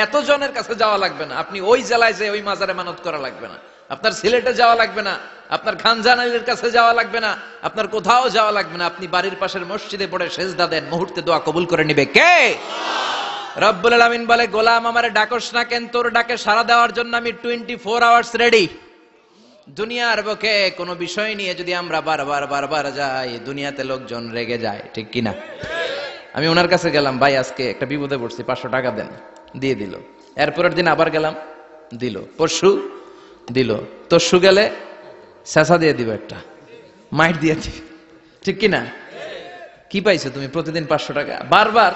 এত জনের কাছে যাওয়া লাগবে না, আপনি ওই জেলায় যে ওই মাজারে মানত করা লাগবে না, আপনার সিলেটে যাওয়া লাগবে না, আপনার খানজানালির কাছে যাওয়া লাগবে না, আপনার কোথাও যাওয়া লাগবে না। আপনি বাড়ির পাশের মসজিদে পড়ে সেজদা দেন, মুহূর্তে দোয়া কবুল করে নিবে কে? আল্লাহ। রব্বুল আলামিন বলে, গোলাম আমারে ডাকস না কেন? তোর ডাকে সাড়া দেওয়ার জন্য আমি 24 আওয়ার্স রেডি। দুনিয়ার বুকে কোনো বিষয় নিয়ে যদি আমরা বারবার যাই, দুনিয়াতে লোকজন রেগে যায়, ঠিক কিনা? আমি ওনার কাছে গেলাম, ভাই আজকে একটা বিপদে পড়ছি, 500 টাকা দেন, দিয়ে দিল। এরপরের দিন আবার গেলাম, দিল। পরশু দিল, তরশু গেলে শেষা দিয়ে দিব, একটা মাইট দিয়ে দিবে, ঠিক কিনা? কি পাইছো তুমি? প্রতিদিন 500 টাকা। বারবার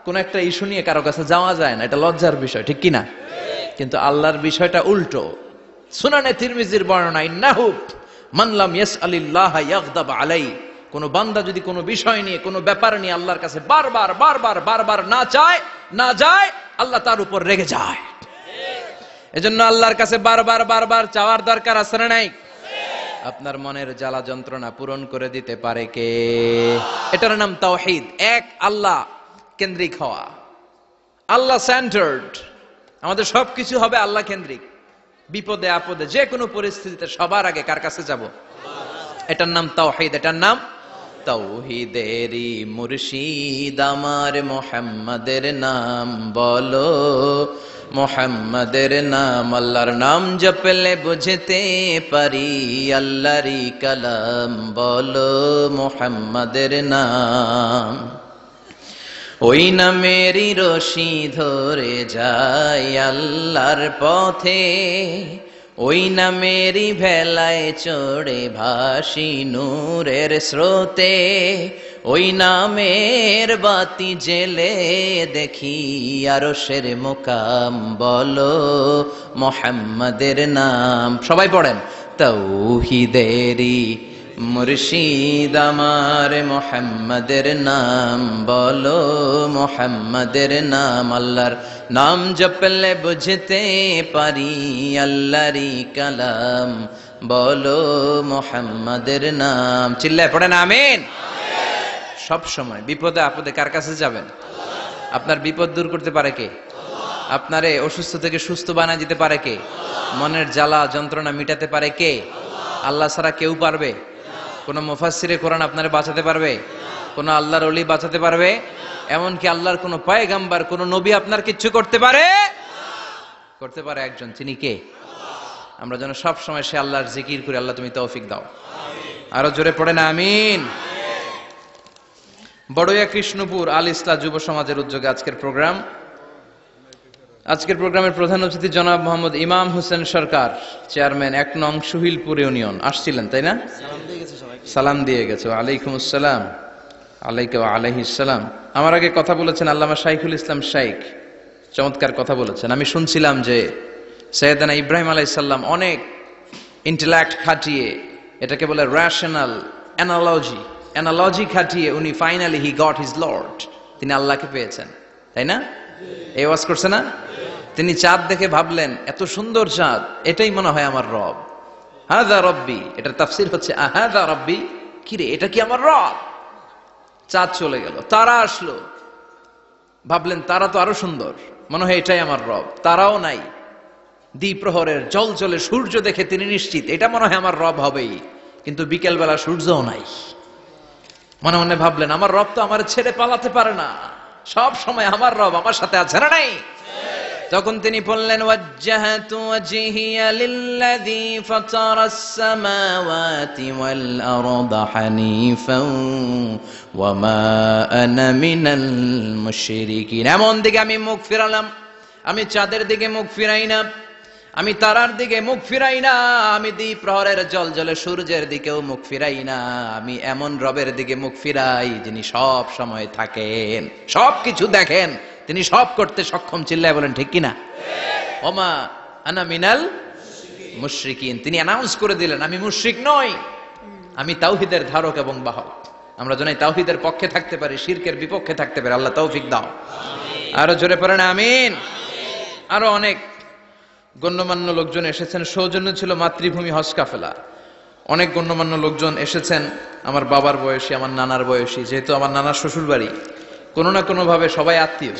কোন একটা ইস্যু নিয়ে কারো কাছে যাওয়া যায় না, এটা লজ্জার বিষয়, ঠিক কিনা? কিন্তু আল্লাহর বিষয়টা উল্টো। সুনানে তিরমিজির বর্ণনা, ইন্নাহু মান লাম ইয়াসআলিল্লাহ ইয়াগদাব আলাই, কোন বান্দা যদি কোনো বিষয় নিয়ে, কোনো ব্যাপার নিয়ে আল্লাহর কাছে বারবার না চায়, না যায়, আল্লাহ তার উপর রেগে যায়। এজন্য আল্লাহর কাছে বারবার চাওয়ার দরকার আছে না নাই? আপনার মনের জ্বালা যন্ত্রণা পূরণ করে দিতে পারে কে? এটার নাম তাওহীদ। এক আল্লাহ কেন্দ্রিক হওয়া, আল্লাহ সেন্টার্ড। আমাদের সবকিছু হবে আল্লাহ কেন্দ্রিক। বিপদে আপদে যে কোনো পরিস্থিতিতে সবার আগে কার কাছে যাব? এটার নাম তাওহীদ, এটার নাম তাওহীদেরই মুর্শিদ আমার মুহাম্মাদের নাম বলো, মুহাম্মাদের নাম। আল্লাহর নাম জপলে বুঝতে পারি আল্লাহরই কালাম বলো, মুহাম্মাদের নাম। ওই নামেরই রশি ধরে যায় আল্লাহর পথে, ওই নামেরই ভেলায় চড়ে ভাসি নূরের স্রোতে, ওই নামের বাতি জেলে দেখি আরশের মুকাম বলো, মুহাম্মাদের নাম। সবাই পড়েন, তাওহীদেরই মুর্শিদ আমার মুহাম্মাদের নাম বলো, মুহাম্মাদের নাম। আল্লাহর নাম জপলে বুঝতে পারি আল্লাহরই কালাম বলো, মুহাম্মাদের নাম। চিল্লায় পড়েন আমিন। সব সময় বিপদে আপদে কার কাছে যাবেন? আপনার বিপদ দূর করতে পারে কে? আপনারে অসুস্থ থেকে সুস্থ বানায় দিতে পারে কে? মনের জ্বালা যন্ত্রণা মিটাতে পারে কে? আল্লাহ ছাড়া কেউ পারবে? কোন মুফাসসিরে কোরআন আপনারে বাঁচাতে পারবে? কোন আল্লাহর ওলি বাঁচাতে পারবে? এমনকি আল্লাহর কোন পয়গাম্বার, কোন নবী আপনার কিচ্ছু করতে পারে? করতে পারে একজন, তিনি কে? আমরা যেন সব সময় সে আল্লাহর জিকির করি। আল্লাহ তুমি তৌফিক দাও। আরো জোরে পড়েন আমিন। বড়ইয়া কৃষ্ণপুর আল ইসলাহ যুব সমাজের উদ্যোগে আজকের প্রোগ্রামের প্রধান অতিথি জনাব মোহাম্মদ ইমাম হোসেন সরকার, চেয়ারম্যান 1 নং সুহিলপুর ইউনিয়ন আসছিলেন, তাই না? সালাম দিয়ে গেছে। ওয়ালাইকুম আসসালাম। আলাইকা ওয়া আলাইহিস সালাম। আমার আগে কথা বলেছেন আল্লামা শাইখুল ইসলাম শাইখ, চমৎকার কথা বলেছেন। আমি শুনছিলাম যে সৈয়দনা ইব্রাহিম আলাইহিস সালাম অনেক ইন্টেলেক্ট খাটিয়ে, এটাকে বলে রেশনাল অ্যানালজি খাটিয়ে উনি finally he got his Lord, তিনি আল্লাহকে পেয়েছেন, তাই না? এই ওয়াজ করছে না? তিনি চাঁদ দেখে ভাবলেন এত সুন্দর চাঁদ, এটাই মনে হয় আমার রব, হাযা রব্বি। এটার তাফসীর হচ্ছে আহাযা রব্বি, কি রে এটা কি আমার রব? চাঁদ চলে গেল, তারা আসলো, ভাবলেন তারা তো আরো সুন্দর, মনে হয় এটাই আমার রব। তারাও নাই, দ্বিপ্রহরের জল জলে সূর্য দেখে তিনি নিশ্চিত এটা মনে হয় আমার রব হবেই। কিন্তু বিকেল বেলা সূর্যও নাই। মনে মনে ভাবলেন আমার রব তো আমার ছেড়ে পালাতে পারে না, সব সময় আমার রব আমার সাথে আছে না নাই? তখন তিনি বললেন ওয়াজ্জাহাতু ওয়াজহিয়া লিল্লাযী ফাতারাস সামাওয়াতি ওয়াল আরদা হানিফান ওয়া মা আনা মিনাল মুশরিকিন। এমন দিকে আমি মুখ ফিরালাম, আমি চাঁদের দিকে মুখ ফিরাই না, আমি তারার দিকে মুখ ফিরাই না, আমি দ্বিপ্রহরের জল জলে সূর্যের দিকেও মুখ ফিরাই না, আমি এমন রবের দিকে মুখ ফিরাই যিনি সব সময় থাকেন, সব কিছু দেখেন, তিনি সব করতে সক্ষম। চিল্লায় বলেন ঠিক কিনা? ওমা আনা মিনাল মুশরিকিন, তিনি অ্যানাউন্স করে দিলেন আমি মুশরিক নই, আমি তাওহীদের ধারক এবং বাহক। আমরা যেন তাওহীদের পক্ষে থাকতে পারি, শিরকের বিপক্ষে থাকতে পারি, আল্লাহ তৌফিক দাও। আরো জোরে পড়েন আমিন। আরো অনেক গণ্যমান্য লোকজন এসেছেন, সৌজন্য ছিল মাতৃভূমি হজ কাফেলা। অনেক গণ্যমান্য লোকজন এসেছেন, আমার বাবার বয়সী, আমার নানার বয়সী, যেহেতু আমার নানার শ্বশুর বাড়ি, কোনো না কোনো ভাবে সবাই আত্মীয়,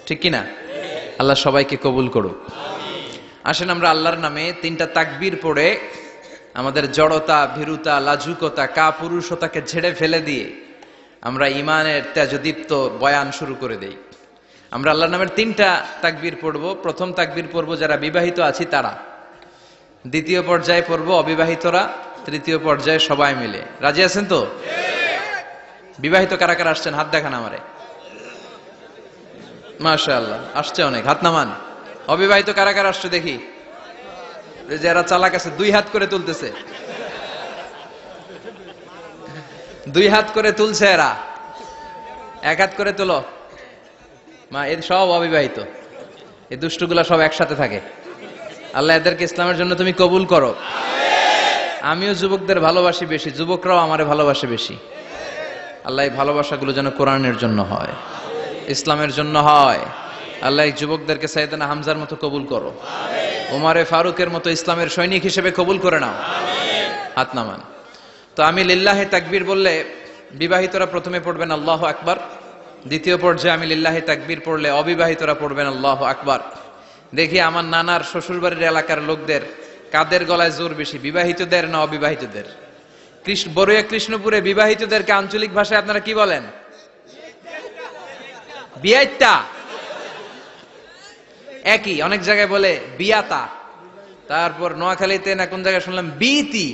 ঠিক কিনা? আল্লাহ সবাইকে কবুল করুক। আসেন আমরা আল্লাহর নামে তিনটা তাকবীর পড়ে আমাদের জড়তা, ভীরুতা, লাজুকতা, কাপুরুষতাকে ঝেড়ে ফেলে দিয়ে আমরা ইমানের তেজদীপ্ত বয়ান শুরু করে দেই। আমরা আল্লাহর নামের তিনটা তাকবীর পড়বো। প্রথম তাকবীর পড়বো যারা বিবাহিত আছি তারা, দ্বিতীয় পর্যায়ে পড়বো অবিবাহিতরা, তৃতীয় পর্যায়ে সবাই মিলে। রাজি আছেন তো? বিবাহিত কারা কারা আসছেন হাত দেখান আমারে। মাশাআল্লাহ, আসছে অনেক, হাত নামান। অবিবাহিত কারা কারা আসছে দেখি? যারা চালাক আছে দুই হাত করে তুলতেছে, দুই হাত করে তুলছে এরা, এক হাত করে তুলো। মা এর সব অবিবাহিত, এই দুষ্টগুলা সব একসাথে থাকে। আল্লাহ এদেরকে ইসলামের জন্য তুমি কবুল করো। আমিও যুবকদের ভালোবাসি বেশি, যুবকরাও আমারে ভালোবাসে বেশি। আল্লাহ এই ভালোবাসাগুলো যেন কোরআনের জন্য হয়, ইসলামের জন্য হয়। আল্লাহ এই যুবকদেরকে সাইয়েদনা হামজার মতো কবুল করো, ওমরে ফারুকের মতো ইসলামের সৈনিক হিসেবে কবুল করে নাও। হাত নামান। তো আমি লিল্লাহে তাকবীর বললে বিবাহিতরা প্রথমে পড়বেন আল্লাহু আকবার, দ্বিতীয় পর্যায়ে আমি লিল্লাহে তাকবীর পড়লে অবিবাহিতরা পড়বেন আল্লাহু আকবার। দেখি আমার নানার শ্বশুরবাড়ির এলাকার লোকদের কাদের গলায় জোর বেশি, বিবাহিতদের না অবিবাহিতদের? বড়ুয়া কৃষ্ণপুরে বিবাহিতদেরকে আঞ্চলিক ভাষায় আপনারা কি বলেন? বিয়াইতা। একই, অনেক জায়গায় বলে বিয়াতা। তারপর নোয়াখালীতে না কোন জায়গায় শুনলাম বিতি,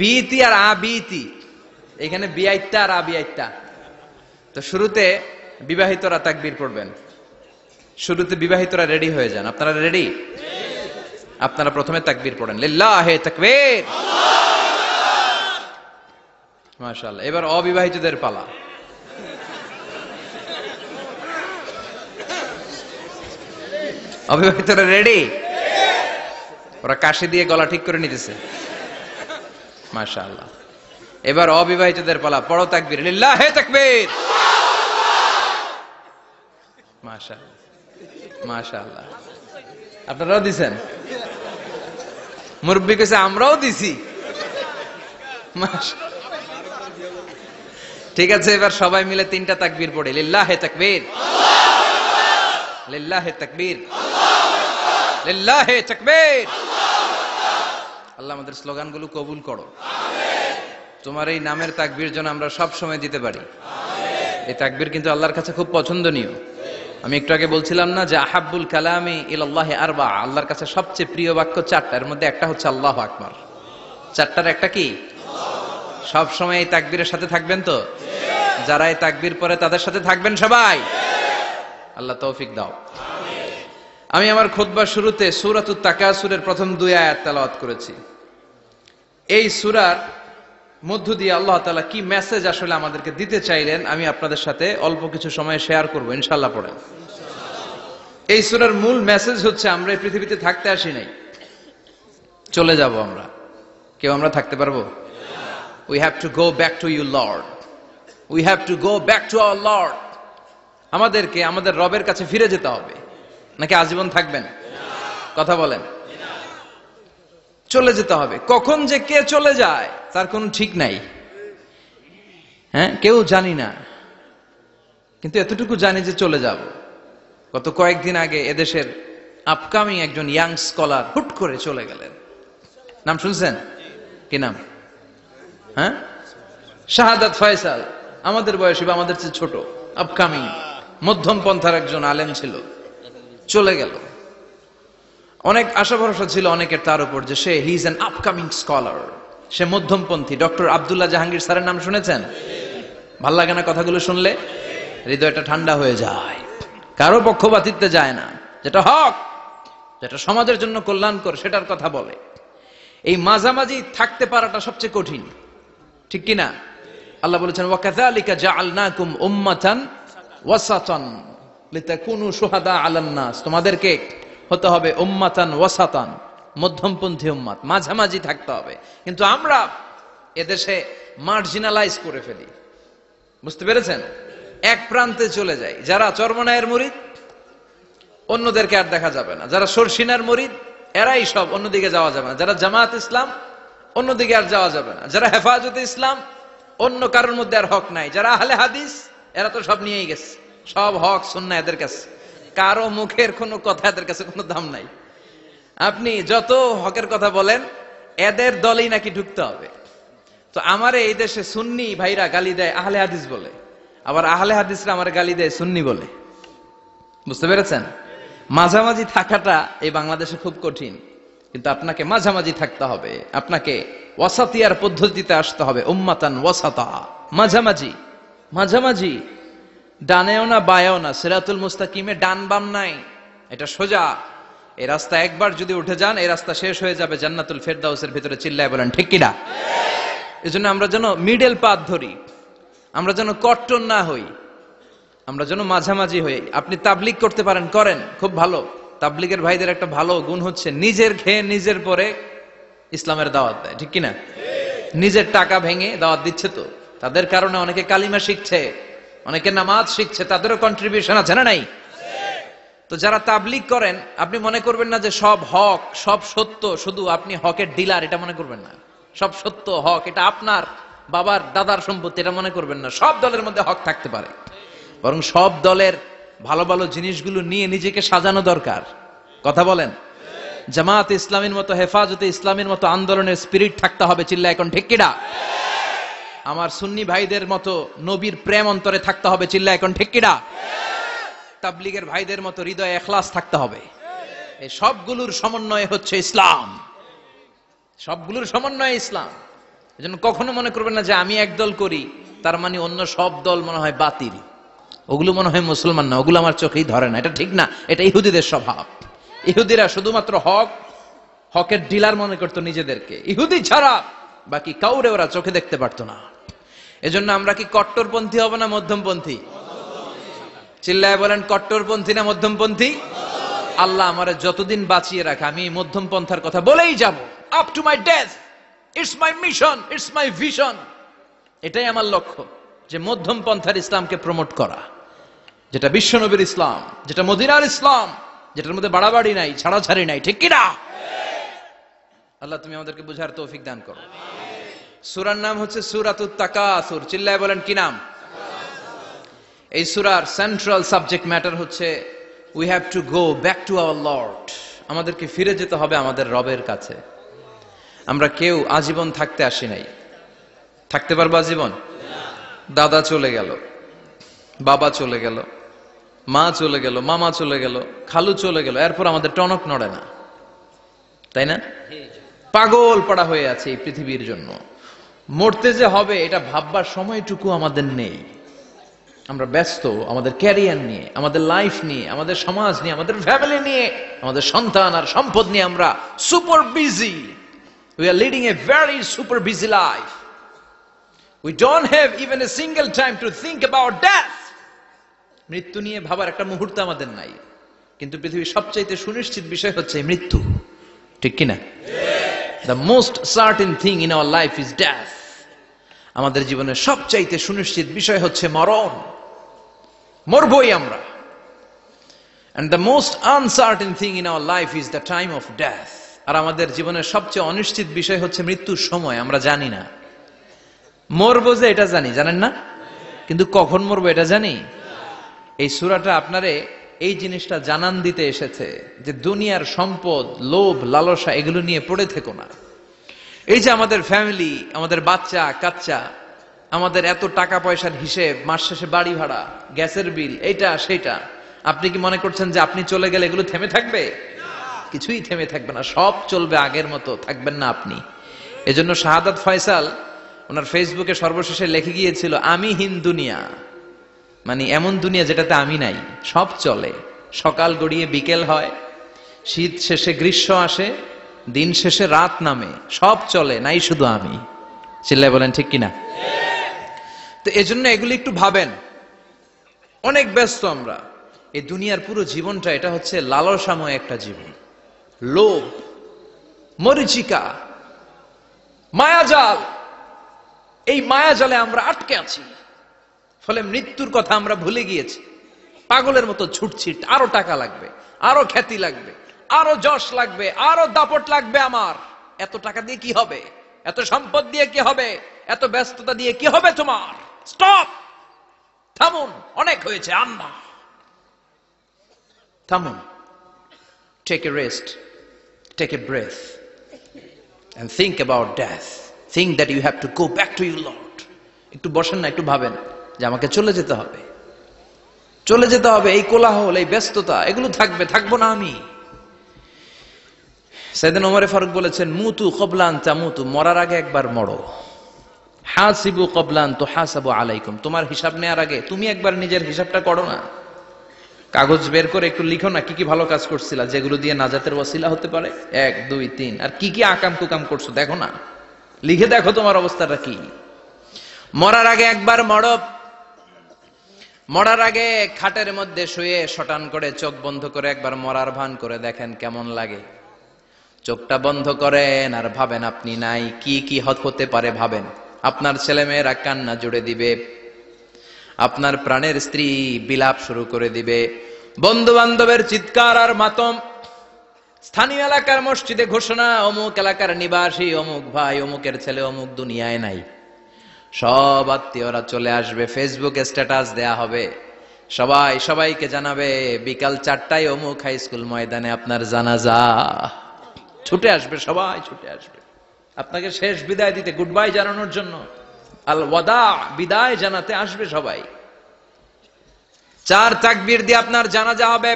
বিতি আর আবিতি, এখানে বিয়াইতা আর আবিয়াইতা। তো শুরুতে বিবাহিতরা তাকবীর পড়বেন, শুরুতে বিবাহিতরা রেডি হয়ে যান। আপনারা রেডি? আপনারা প্রথমে তাকবীর পড়েন, লিল্লাহে তাকবীর। মাশাআল্লাহ। এবার অবিবাহিতদের পালা। অবিবাহিতরা রেডি? ওরা কাশি দিয়ে গলা ঠিক করে নিতেছে। মাশাআল্লাহ। এবার অবিবাহিতদের পালা, পড়ো তাকবীর, লিল্লাহে তাকবীর। মাশাআল্লাহ, মাশাআল্লাহ। আপনারাও দিছেন? মুরব্বি কইছে আমরাও দিছি। ঠিক আছে, এবার সবাই মিলে তিনটা তাকবীর পড়ে, লিল্লাহে তাকবীর, লিল্লাহে তাকবীর, লিল্লাহে তাকবীর। আল্লাহ আমাদের স্লোগানগুলো কবুল করো। তোমার এই নামের তাকবীর যেন আমরা সব সময় দিতে পারি। এই তাকবীর কিন্তু আল্লাহর কাছে খুব পছন্দনীয়। আমি একটু আগে বলছিলাম না যে আহাব্বুল কালামি ইলাল্লাহি আরবা, আল্লাহর কাছে সবচেয়ে প্রিয় বাক্য চারটা, এর মধ্যে একটা হচ্ছে আল্লাহু আকবার। চারটার একটা কি? সব সময় এই তাকবীরের সাথে থাকবেন তো? যারা এই তাকবীর পরে তাদের সাথে থাকবেন সবাই। আল্লাহ তৌফিক দাও। আমি আমার খুতবার শুরুতে সূরাতুত তাকাসুরের প্রথম দুই আয়াত তেলাওয়াত করেছি। এই সূরার মধ্য দিয়ে আল্লাহ তাআলা কি মেসেজ আসলে আমাদেরকে দিতে চাইলেন আমি আপনাদের সাথে অল্প কিছু সময় শেয়ার করব ইনশাআল্লাহ। পড়েন। এই সূরার মূল মেসেজ হচ্ছে আমরা এই পৃথিবীতে থাকতে আসি নাই, চলে যাব আমরা। কেউ আমরা থাকতে পারবো? We have to go back to you lord, we have to go back to our lord. আমাদেরকে আমাদের রবের কাছে ফিরে যেতে হবে, নাকি আজীবন থাকবেন? কথা বলেন। চলে যেতে হবে। কখন যে কে চলে যায় তার কোনো ঠিক নাই, হ্যাঁ, কেউ জানি না, কিন্তু এতটুকু জানি যে চলে যাব। গত কয়েকদিন আগে এদেশের আপকামিং একজন ইয়াং স্কলার হুট করে চলে গেলেন। নাম শুনছেন? কি নাম? হ্যাঁ, শাহাদাত ফয়সাল। আমাদের বয়সী বা আমাদের চেয়ে ছোট, আপকামিং মধ্যম পন্থার একজন আলেম ছিল, চলে গেল। অনেক আশা ভরসা ছিল অনেকের তার উপর যে সে he is an upcoming scholar, সে মধ্যমপন্থী। ডক্টর আব্দুল্লাহ জাহাঙ্গীর স্যারের নাম শুনেছেন? ভাল লাগে না কথাগুলো শুনলে? হৃদয়টা ঠান্ডা হয়ে যায়। কারো পক্ষপাতিত্বে যায় না, যেটা হক, যেটা সমাজের জন্য কল্যাণকর সেটার কথা বলে। এই মাঝামাঝি থাকতে পারাটা সবচেয়ে কঠিন, ঠিক কি না? আল্লাহ বলেছেন ওয়াকাযালিকা জাআলনাকুম উম্মাতান ওয়াসাতান লিতাকুনু শুহাদা আলান নাস। তোমাদেরকে হতে হবে উম্মাতান ওয়াসাতান, মধ্যমপন্থী উম্মাত, মাঝামাঝি থাকতে হবে। কিন্তু আমরা এদেশে মার্জিনালাইজ করে ফেলি, বুঝতে পেরেছেন? এক প্রান্তে চলে যাই। যারা চরমনায়ের মুরিদ অন্যদেরকে আর দেখা যাবে না, যারা শর্ষিনার মুরিদ এরাই সব, অন্যদিকে যাওয়া যাবে না। যারা জামাত ইসলাম অন্যদিকে আর যাওয়া যাবে না। যারা হেফাজতে ইসলাম অন্য কারোর মধ্যে আর হক নাই। যারা আহলে হাদিস এরা তো সব নিয়েই গেছে, সব হক সুন্নাহ এদের কাছে, কারো মুখের কোনো কথা এদের কাছে কোনো দাম নাই। আপনি যত হকের কথা বলেন এদের দলেই নাকি ঢুকতে হবে। তো আমারে এই দেশে সুন্নি ভাইরা গালি দেয় আহলে হাদিস বলে, আবার আহলে হাদিসরা আমার গালি দেয় সুন্নি বলে। বুঝতে পেরেছেন? মাঝামাঝি থাকাটা এই বাংলাদেশে খুব কঠিন, কিন্তু আপনাকে মাঝামাঝি থাকতে হবে। আপনাকে ওয়াসাতিয়ার পদ্ধতিতে আসতে হবে, উম্মাতান ওয়াসাতা, মাঝামাঝি। মাঝামাঝি, ডানেও না বায়েও না, সিরাতুল মুস্তাকিমে ডান বাম নাই, এটা সোজা। এই রাস্তা একবার যদি উঠে যান এই রাস্তা শেষ হয়ে যাবে জান্নাতুল ফেরদাউসের ভিতরে। চিল্লায় বলেন ঠিক কিনা? এজন্য আমরা যেন মিডল পাথ ধরি, আমরা যেন কট্টর না হই, আমরা যেন মাঝামাঝি হই। আপনি তাবলিগ করতে পারেন, করেন, খুব ভালো। তাবলিগের ভাইদের একটা ভালো গুণ হচ্ছে নিজের খেয়ে নিজের পরে ইসলামের দাওয়াত দেয়, ঠিক কিনা? নিজের টাকা ভেঙে দাওয়াত দিচ্ছে, তো তাদের কারণে অনেকে কালিমা শিখছে, অনেকে নামাজ শিখছে, তাদেরও কন্ট্রিবিউশন আছে না নাই? তো যারা তাবলিগ করেন আপনি মনে করবেন না যে সব হক সব সত্য, শুধু আপনি হকের ডিলার এটা মনে করবেন না। সব সত্য হক এটা আপনার বাবার দাদার সম্পত্তি এটা মনে করবেন না। সব দলের মধ্যে হক থাকতে পারে, বরং সব দলের ভালো ভালো জিনিসগুলো নিয়ে নিজেকে সাজানো দরকার। কথা বলেন। জামাত ইসলামের মতো, হেফাজতে ইসলামের মতো আন্দোলনের স্পিরিট থাকতে হবে। চিল্লা এখন ঠিক কিনা? আমার সুন্নি ভাইদের মতো নবীর প্রেম অন্তরে থাকতে হবে। চিল্লা এখন ঠিক কিনা? তাবলিগের ভাইদের মতো হৃদয়ে ইখলাস থাকতে হবে। এই সবগুলোর সমন্বয় হচ্ছে ইসলাম, সবগুলোর সমন্বয় ইসলাম। এজন্য কখনো মনে করবেন না যে আমি একদল করি তার মানে অন্য সব দল মনে হয় বাতিল, ওগুলো মনে হয় মুসলমান না, ওগুলো আমার চোখেই ধরে না। এটা ঠিক না, এটা ইহুদিদের স্বভাব। ইহুদিরা শুধুমাত্র হকের ডিলার মনে করতো নিজেদেরকে। ইহুদি ছাড়া বাকি কাউরে ওরা চোখে দেখতে পারতো না। এজন্য আমরা কি কট্টরপন্থী হব না মধ্যমপন্থী? চিল্লায় বলেন কট্টরপন্থী না মধ্যমপন্থী? আল্লাহ আমারে যতদিন বাঁচিয়ে রাখে আমি এই মধ্যম পন্থার কথা বলেই যাব, up to my death. It's my mission, it's my vision. এটাই আমার লক্ষ্য, যে মধ্যম পন্থার ইসলামকে প্রমোট করা, যেটা বিশ্বনবীর ইসলাম, যেটা মদিনার ইসলাম, যেটার মধ্যে বাড়াবাড়ি নাই, ছাড়াছাড়ি নাই, ঠিক কিনা? আল্লাহ তুমি আমাদেরকে বুঝার তৌফিক দান করো। সূরার নাম হচ্ছে সূরাতুত তাকাসুর। চিল্লায় বলেন কি নাম? এই সূরার সেন্ট্রাল সাবজেক্ট ম্যাটার হচ্ছে we have to go back to our lord. আমাদেরকে ফিরে যেতে হবে আমাদের রবের কাছে। আমরা কেউ আজীবন থাকতে আসি নাই। থাকতে পারবো আজীবন? দাদা চলে গেল, বাবা চলে গেল, মা চলে গেল, মামা চলে গেল, খালু চলে গেল, এরপর আমাদের টনক নড়ে না, তাই না? পাগল পড়া হয়ে আছে এই পৃথিবীর জন্য। মরতে যে হবে এটা ভাববার সময়টুকু আমাদের নেই। আমরা ব্যস্ত আমাদের ক্যারিয়ার নিয়ে, আমাদের লাইফ নিয়ে, আমাদের সমাজ নিয়ে, আমাদের ফ্যামিলি নিয়ে, আমাদের সন্তান আর সম্পদ নিয়ে আমরা super busy. We are leading a very super busy life. We don't have even a single time to think about death. মৃত্যু নিয়ে ভাবার একটা মুহূর্ত আমাদের নাই, কিন্তু পৃথিবীর সবচাইতে সুনিশ্চিত বিষয় হচ্ছে মৃত্যু, ঠিক কিনা? The most certain thing in our life is death. আমাদের জীবনের সবচাইতে সুনিশ্চিত বিষয় হচ্ছে মরণ, মরবই আমরা। And the most uncertain thing in our life is the time of death. আর আমাদের জীবনের সবচেয়ে অনিশ্চিত বিষয় হচ্ছে মৃত্যুর সময়। আমরা জানি না, মরবো যে এটা জানি, জানেন না, কিন্তু কখন মরবো এটা জানি। এই সূরাটা আপনারে এই জিনিসটা জানান দিতে এসেছে যে দুনিয়ার সম্পদ, লোভ, লালসা এগুলো নিয়ে পড়ে থেকো না। এই যে আমাদের ফ্যামিলি, আমাদের বাচ্চা কাচ্চা, আমাদের এত টাকা পয়সার হিসেব, মাস শেষে বাড়ি ভাড়া, গ্যাসের বিল, এইটা সেটা, আপনি কি মনে করছেন যে আপনি চলে গেলে এগুলো থেমে থাকবে? কিছুই থেমে থাকবে না, সব চলবে আগের মতো, থাকবেন না আপনি। এজন্য শাহাদাত ফয়সাল ওনার ফেসবুকে সর্বশেষে লিখে গিয়েছিল, আমি হীন দুনিয়া, মানে এমন দুনিয়া যেটাতে আমি নাই, সব চলে, সকাল গড়িয়ে বিকেল হয়, শীত শেষে গ্রীষ্ম আসে, দিন শেষে রাত নামে, সব চলে, নাই শুধু আমি। চিল্লায় বলেন ঠিক কিনা? তো এজন্য এগুলি একটু ভাবেন। অনেক ব্যস্ত আমরা, এই দুনিয়ার পুরো জীবনটা এটা হচ্ছে লালসাময় একটা জীবন, লোভ, মরিচিকা, মায়াজাল। এই মায়াজালে আমরা আটকে আছি, ফলে মৃত্যুর কথা আমরা ভুলে গিয়েছি। পাগলের মতো ছুটছি, আরো টাকা লাগবে, আরো খ্যাতি লাগবে, আরো যশ লাগবে, আরো দাপট লাগবে আমার। এত টাকা দিয়ে কি হবে? এত সম্পদ দিয়ে কি হবে? এত ব্যস্ততা দিয়ে কি হবে তোমার? স্টপ, থামুন, অনেক হয়েছে, আন্না, থামুন। Take a rest, take a breath and think about death. Think that you have to go back to your Lord. একটু বসেন না, একটু ভাবেন যে আমাকে চলে যেতে হবে, চলে যেতে হবে। এই কোলাহল, এই ব্যস্ততা, এগুলো থাকবে, থাকবো না আমি। সাইয়েদনা ওমর ফারুক বলেছেন, মুতু ক্বাবলা আন তামুতু, মরার আগে একবার মরো। হাসিবু ক্বাবলা আন তুহাসাবু আলাইকুম, তোমার হিসাব নেওয়ার আগে তুমি একবার নিজের হিসাবটা করো না। কাগজ বের করে একটু লিখো না কি কি ভালো কাজ করছিলা, যেগুলো দিয়ে নাজাতের ওয়াসিলা হতে পারে, 1 2 3, আর কি কি আকাম কুকাম করছো দেখো না, লিখে দেখো তোমার অবস্থাটা কি। মরার আগে একবার মরো। মরার আগে খাটের মধ্যে শুয়ে শটান করে চোখ বন্ধ করে একবার মরার ভান করে দেখেন কেমন লাগে। চোখটা বন্ধ করেন আর ভাবেন আপনি নাই, কি কি হতে পারে ভাবেন। আপনার ছেলে মেয়েরা কান্না জুড়ে দিবে, আপনার প্রাণের স্ত্রী বিলাপ শুরু করে দিবে, বন্ধু বান্ধবের চিৎকার আর মাতম, স্থানীয় এলাকার মসজিদে ঘোষণা, অমুক এলাকার নিবাসী অমুক ভাই, অমুকের ছেলে অমুক দুনিয়ায় নাই। সব আত্মীয়রা চলে আসবে, ফেসবুকে স্ট্যাটাস দেয়া হবে, সবাই সবাইকে জানাবে বিকাল 4টায় অমুক হাই স্কুল ময়দানে আপনার জানাজা। ছুটে আসবে, সবাই ছুটে আসবে আপনাকে শেষ বিদায় দিতে, গুড বাই জানানোর জন্য, আল ওয়াদা, বিদায় জানাতে আসবে সবাই। 4 তাকবীর দিয়ে আপনার জানাজা হবে,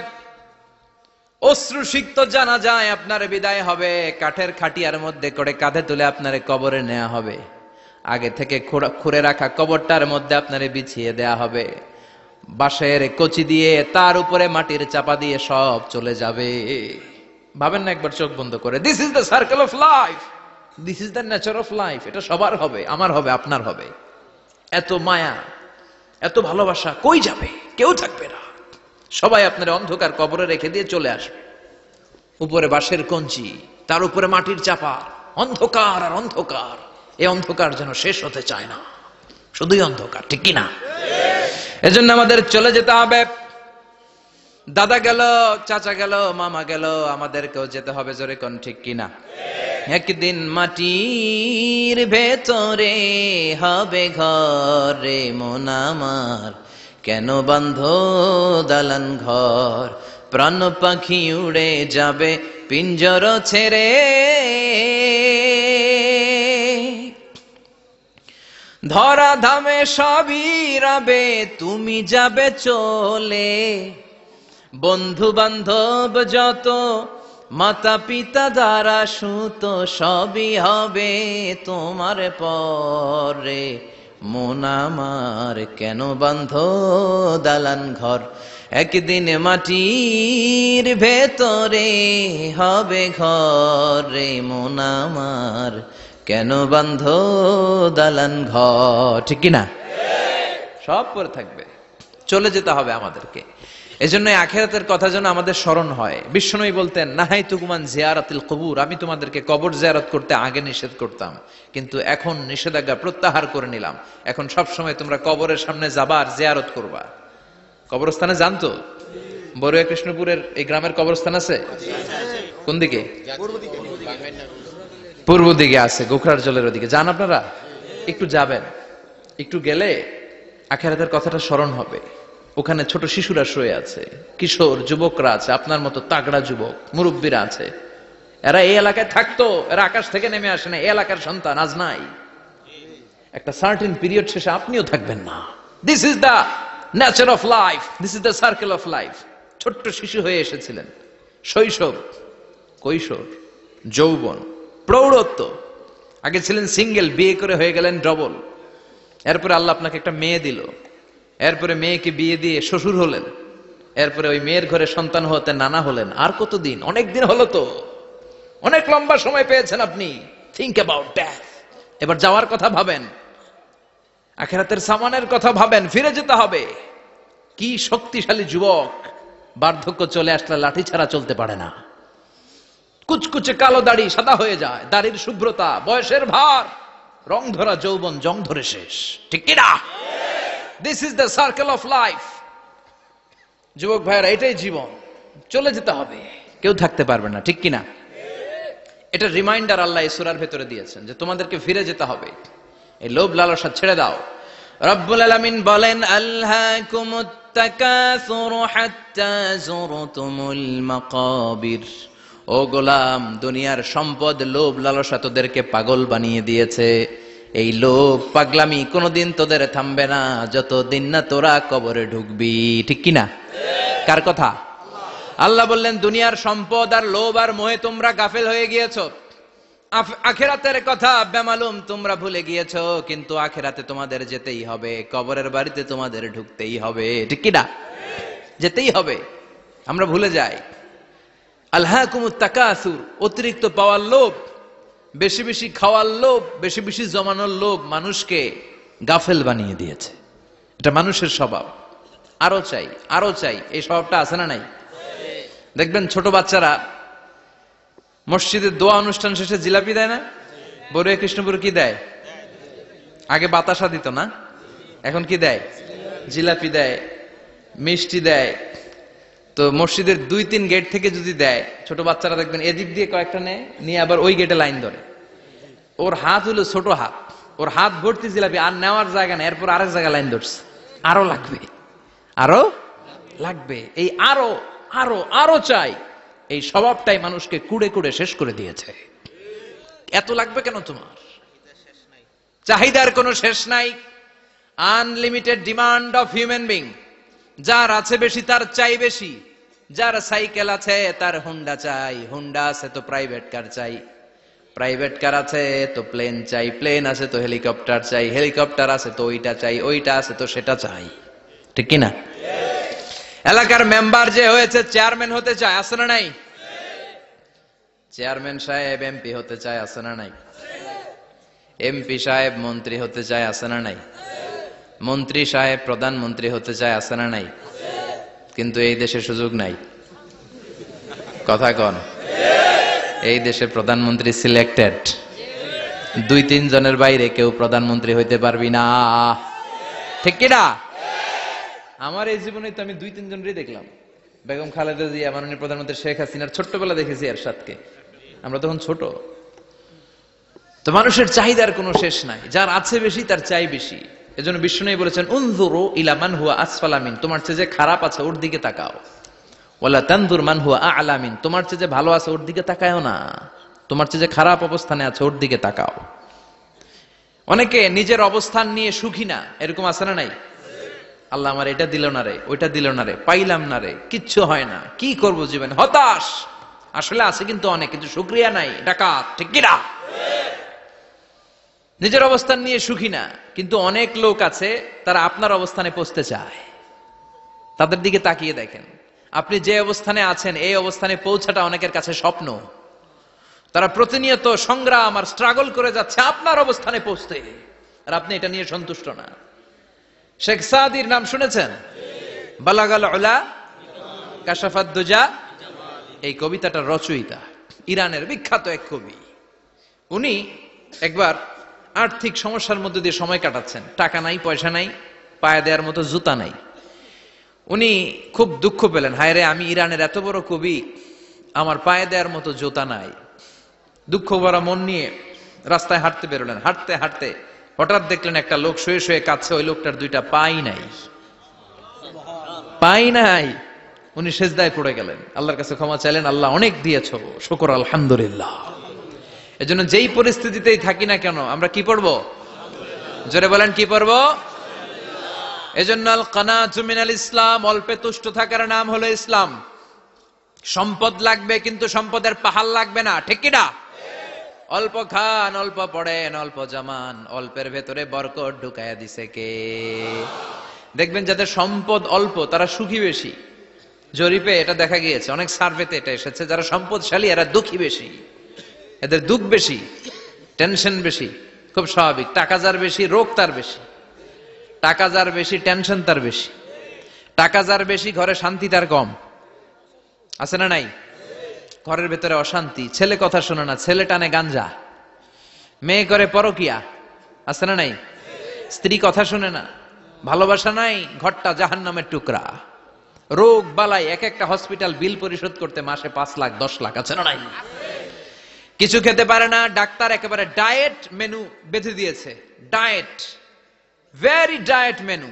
অশ্রুসিক্ত জানাজায় আপনার বিদায় হবে। কাঠের খাটিয়ার মধ্যে করে কাঁধে তুলে আপনার কবরে নেওয়া হবে, আগে থেকে খুঁড়ে রাখা কবরটার মধ্যে আপনারে বিছিয়ে দেয়া হবে, বাঁশের কচি দিয়ে তার উপরে মাটির চাপা দিয়ে সব চলে যাবে। ভাবেন না একবার চোখ বন্ধ করে, this is the circle of life, this is the nature of life. এটা সবার হবে, আমার হবে, আপনার হবে। এত মায়া, এত ভালোবাসা কই যাবে? কেউ থাকবে না, সবাই আপনার অন্ধকার কবরে রেখে দিয়ে চলে আসবে। উপরে বাঁশের কঞ্চি, তার উপরে মাটির চাপা, অন্ধকার আর অন্ধকার। এই অন্ধকার যেন শেষ হতে চায় না, শুধুই অন্ধকার, ঠিক কিনা? এজন্য আমাদের চলে যেতে হবে। দাদা গেল, চাচা গেল, মামা গেল, আমাদেরকেও যেতে হবে, জোরে কোন ঠিক কিনা? একদিন মাটির ভেতরে হবে ঘর রে মন আমার, কেন বান্ধ দালান ঘর, প্রাণ পাখি উড়ে যাবে পিঞ্জর ছেড়ে, ধরা ধামে সবই রবে তুমি যাবে চলে, বন্ধু বান্ধব যত, মাতা পিতা দ্বারা সুত, সবই হবে তোমার পরে মন আমার, কেন বান্ধ দালান ঘর, একদিন মাটির ভেতরে হবে ঘর রে মন আমার, কেন বান্ধ দালান ঘর, ঠিক কিনা? সব পরে থাকবে, চলে যেতে হবে আমাদেরকে। এজন্য আখিরাতের কথা যেন আমাদের স্মরণ হয়। বিশ্বনবী বলতেন, নাহাই তুকুমান জিয়ারাতিল কবুর, আমি তোমাদেরকে কবর জিয়ারত করতে আগে নিষেধ করতাম, কিন্তু এখন নিষেধাজ্ঞা প্রত্যাহার করে নিলাম। এখন সব সময় তোমরা কবরের সামনে যাবা আর জিয়ারত করবা। কবরস্থানে জানতো বড়ুয়া কৃষ্ণপুরের এই গ্রামের কবরস্থান আছে কোন দিকে? পূর্ব দিকে আছে, গোখরার জলের ওদিকে। যান আপনারা, একটু যাবেন, একটু গেলে আখিরাতের কথাটা স্মরণ হবে। ওখানে ছোট শিশুরা শুয়ে আছে, কিশোর যুবকরা আছে, আপনার মতো তাগড়া যুবক, মুরব্বীরা আছে। এরা এই এলাকায় থাকতো, এরা আকাশ থেকে নেমে আসে না, এই এলাকার সন্তান, আজ নাই। একটা সার্টেন পিরিয়ড শেষে আপনিও থাকবেন না। This is the nature of life, this is the circle of life. ছোট্ট শিশু হয়ে এসেছিলেন, শৈশব, কৈশোর, যৌবন, প্রৌঢ়ত্ব। আগে ছিলেন সিঙ্গেল, বিয়ে করে হয়ে গেলেন ডবল। এরপরে আল্লাহ আপনাকে একটা মেয়ে দিল, এরপরে মেয়েকে বিয়ে দিয়ে শ্বশুর হলেন, এরপরে ওই মেয়ের ঘরে সন্তান হতে নানা হলেন। আর কতদিন? অনেক দিন হলো তো, অনেক লম্বা সময় পেয়েছেন আপনি। Think about death. এবার যাওয়ার কথা ভাবেন, আখিরাতের সামানের কথা ভাবেন, ফিরে যেতে হবে। কি শক্তিশালী যুবক, বার্ধক্য চলে আসলে লাঠি ছাড়া চলতে পারে না। কুচকুচে কালো দাড়ি সাদা হয়ে যায়, দাড়ির শুভ্রতা, বয়সের ভার, রং ধরা যৌবন জং ধরে শেষ, ঠিক কিনা? This is the circle of life. যুবক ভাইরা, এটাই জীবন, চলে যেতে হবে, কেউ থাকতে পারবে না, ঠিক কিনা? এটা রিমাইন্ডার আল্লাহ এই সূরার ভেতরে দিয়েছেন যে তোমাদেরকে ফিরে যেতে হবে। এই লোভ লালসা ছেড়ে দাও। রব্বুল আলামিন বলেন, আলহাকুমুত তাকাসুর হাত্তা যুরতুমুল মাকাবির। ও গোলাম, দুনিয়ার সম্পদ, লোভ লালসা তোদেরকে পাগল বানিয়ে দিয়েছে। এই লোভ পাগলামি কোনোদিন তোদের থামবে না যতদিন না তোরা কবরে ঢুকবি, ঠিক কিনা? কার কথা? আল্লাহ বললেন, দুনিয়ার সম্পদ আর লোভ আর মোহে তোমরা গাফেল হয়ে গিয়েছো। আখিরাতের কথা বেমালুম তোমরা ভুলে গিয়েছো। কিন্তু আখিরাতে তোমাদের যেতেই হবে, কবরের বাড়িতে তোমাদের ঢুকতেই হবে, ঠিক কিনা? যেতেই হবে। আমরা ভুলে যাই। আলহাকুমুত তাকাসুর, অতিরিক্ত পাওয়ার লোভ, বেশি বেশি খাওয়ার লোভ, বেশি বেশি জমানোর লোভ মানুষকে গাফেল বানিয়ে দিয়েছে। এটা মানুষের স্বভাব। আরো চাই, আরো চাই, এই স্বভাবটা আছে না নাই? দেখবেন ছোট বাচ্চারা মসজিদের দোয়া অনুষ্ঠান শেষে জিলাপি দেয় না? বড়ুয়া কৃষ্ণপুর কি দেয়? আগে বাতাসা দিত না, এখন কি দেয়? জিলাপি দেয়, মিষ্টি দেয়। তো মসজিদের 2-3 গেট থেকে যদি দেয়, ছোট বাচ্চারা দেখবেন এদিক দিয়ে কয়েকটা নিয়ে আবার ওই গেটে লাইন ধরে। ওর হাত হলো ছোট হাত, ওর হাত ভর্তি জিলাপি, আর নেওয়ার জায়গা না, এরপর আরেক জায়গায় লাইন ধরছে। আরো লাগবে, আরো লাগবে, এই আরো আরো আরো চাই। এই স্বভাবটাই মানুষকে কুড়ে কুড়ে শেষ করে দিয়েছে। এত লাগবে কেন তোমার? চাহিদার কোনো শেষ নাই। Unlimited demand of human being. যার আছে বেশি তার চাই বেশি। যার সাইকেল আছে তার হুন্ডা চাই, হুন্ডা আছে তো প্রাইভেট কার চাই, প্রাইভেট কার আছে তো প্লেন চাই, প্লেন আছে তো হেলিকপ্টার চাই, হেলিকপ্টার আছে তো ওইটা চাই, ওইটা আছে তো সেটা চাই, ঠিক কিনা? এলাকার মেম্বার যে হয়েছে চেয়ারম্যান হতে চায়, আছে না নাই? চেয়ারম্যান সাহেব এমপি হতে চায়, আছে না নাই? এমপি সাহেব মন্ত্রী হতে চায়, আছে না নাই? মন্ত্রী সাহেব প্রধানমন্ত্রী হতে চায়, আছে না নাই? কিন্তু এই দেশে সুযোগ নাই। কথা কন। এই দেশে প্রধানমন্ত্রী সিলেক্টেড। 2-3 জনের বাইরে কেউ প্রধানমন্ত্রী হইতে পারবি না, ঠিক কিনা? আমার এই জীবনে তো আমি 2-3 জনেরই দেখলাম। বেগম খালেদা জিয়া, মাননীয় প্রধানমন্ত্রী শেখ হাসিনার ছোট্টবেলা দেখেছি এরশাদকে, আমরা তখন ছোট। তো মানুষের চাহিদার কোনো শেষ নাই, যার আছে বেশি তার চাই বেশি। এজন্য বিষ্ণু বলেছেন, উনজুরু ইলা মান হুয়া আসফালা মিন, তোমার চেয়ে যে খারাপ আছে ওর দিকে তাকাও। ওয়ালা তানজুর মান হুয়া আ'লা মিন, তোমার চেয়ে যে ভালো আছে ওর দিকে তাকায়ও না, তোমার চেয়ে যে খারাপ অবস্থানে আছে ওর দিকে তাকাও। অনেকে নিজের অবস্থান নিয়ে সুখী না, এরকম আছে না নাই? আল্লাহ আমার এটা দিল না রে, ওইটা দিল না রে, পাইলাম না রে, কিচ্ছু হয় না, কি করব জীবনে, হতাশ। আসলে আছে কিন্তু অনেক, কিন্তু শুকরিয়া নাই, ডাকাত, ঠিক কিনা? নিজের অবস্থান নিয়ে সুখী না, কিন্তু অনেক লোক আছে তারা আপনার অবস্থানে পৌঁছতে চায়। তাদের দিকে তাকিয়ে দেখেন, আপনি যে অবস্থানে আছেন এই অবস্থানে পৌঁছাটা অনেকের কাছে স্বপ্ন। তারা প্রতিনিয়ত সংগ্রাম আর স্ট্রাগল করে যাচ্ছে আপনার অবস্থানে পৌঁছতে, আর আপনি এটা নিয়ে সন্তুষ্ট না। শেখ সাদির নাম শুনেছেন? বালাগাল উলা কাশাফাত দুজা, এই কবিতাটার রচয়িতা ইরানের বিখ্যাত এক কবি। উনি একবার আর্থিক সমস্যার মধ্যে দিয়ে সময় কাটাচ্ছেন, টাকা নাই, পয়সা নাই, পায়ে দেওয়ার মতো জুতা নাই। উনি খুব দুঃখ পেলেন, হায় রে, আমি ইরানের এত বড় কবি, আমার পায়ে দেওয়ার মতো জুতা নাই। দুঃখ ভরা মন নিয়ে রাস্তায় হাঁটতে বেরোলেন। হাঁটতে হাঁটতে হঠাৎ দেখলেন একটা লোক শুয়ে শুয়ে কাঁদছে, ওই লোকটার দুইটা পাই নাই, পাই নাই। উনি সেজদায় পড়ে গেলেন, আল্লাহর কাছে ক্ষমা চাইলেন, আল্লাহ অনেক দিয়েছো, শুকর আলহামদুলিল্লাহ। এজন্য যেই পরিস্থিতিতেই থাকি না কেন আমরা কি পড়বো? জোরে বলেন, কি পড়বো? এজন্য আল কানাতু মিনাল ইসলাম, অল্পে তুষ্ট থাকার নাম হলো ইসলাম। সম্পদ লাগবে কিন্তু সম্পদের পাহাড় লাগবে না, ঠিক কি না? অল্প খান, অল্প পড়েন, অল্প জামান, অল্পের ভেতরে বরকত ঢুকায়া দিছে কে? দেখবেন যাদের সম্পদ অল্প তারা সুখী বেশি। জরিপে এটা দেখা গিয়েছে, অনেক সার্ভেতে এটা এসেছে, যারা সম্পদশালী এরা দুঃখী বেশি, এদের দুঃখ বেশি, টেনশন বেশি। খুব স্বাভাবিক, টাকা যার বেশি রোগ তার বেশি, টাকা যার বেশি টেনশন তার বেশি, টাকা যার বেশি ঘরে শান্তি তার কম। আছে না নাই? ঘরের ভেতরে অশান্তি, ছেলে কথা শোনে না, ছেলে টানে গাঞ্জা, মেয়ে করে পরকিয়া। আছে না নাই? স্ত্রী কথা শোনে না, ভালোবাসা নাই, ঘরটা জাহান্নামের টুকরা। রোগ বালাই, এক একটা হসপিটাল বিল পরিশোধ করতে মাসে 5 লাখ 10 লাখ। আছে না নাই? কিছু খেতে পারে না, ডাক্তার একেবারে ডায়েট মেনু বেঁধে দিয়েছে। ডায়েট, ভেরি ডায়েট মেনু,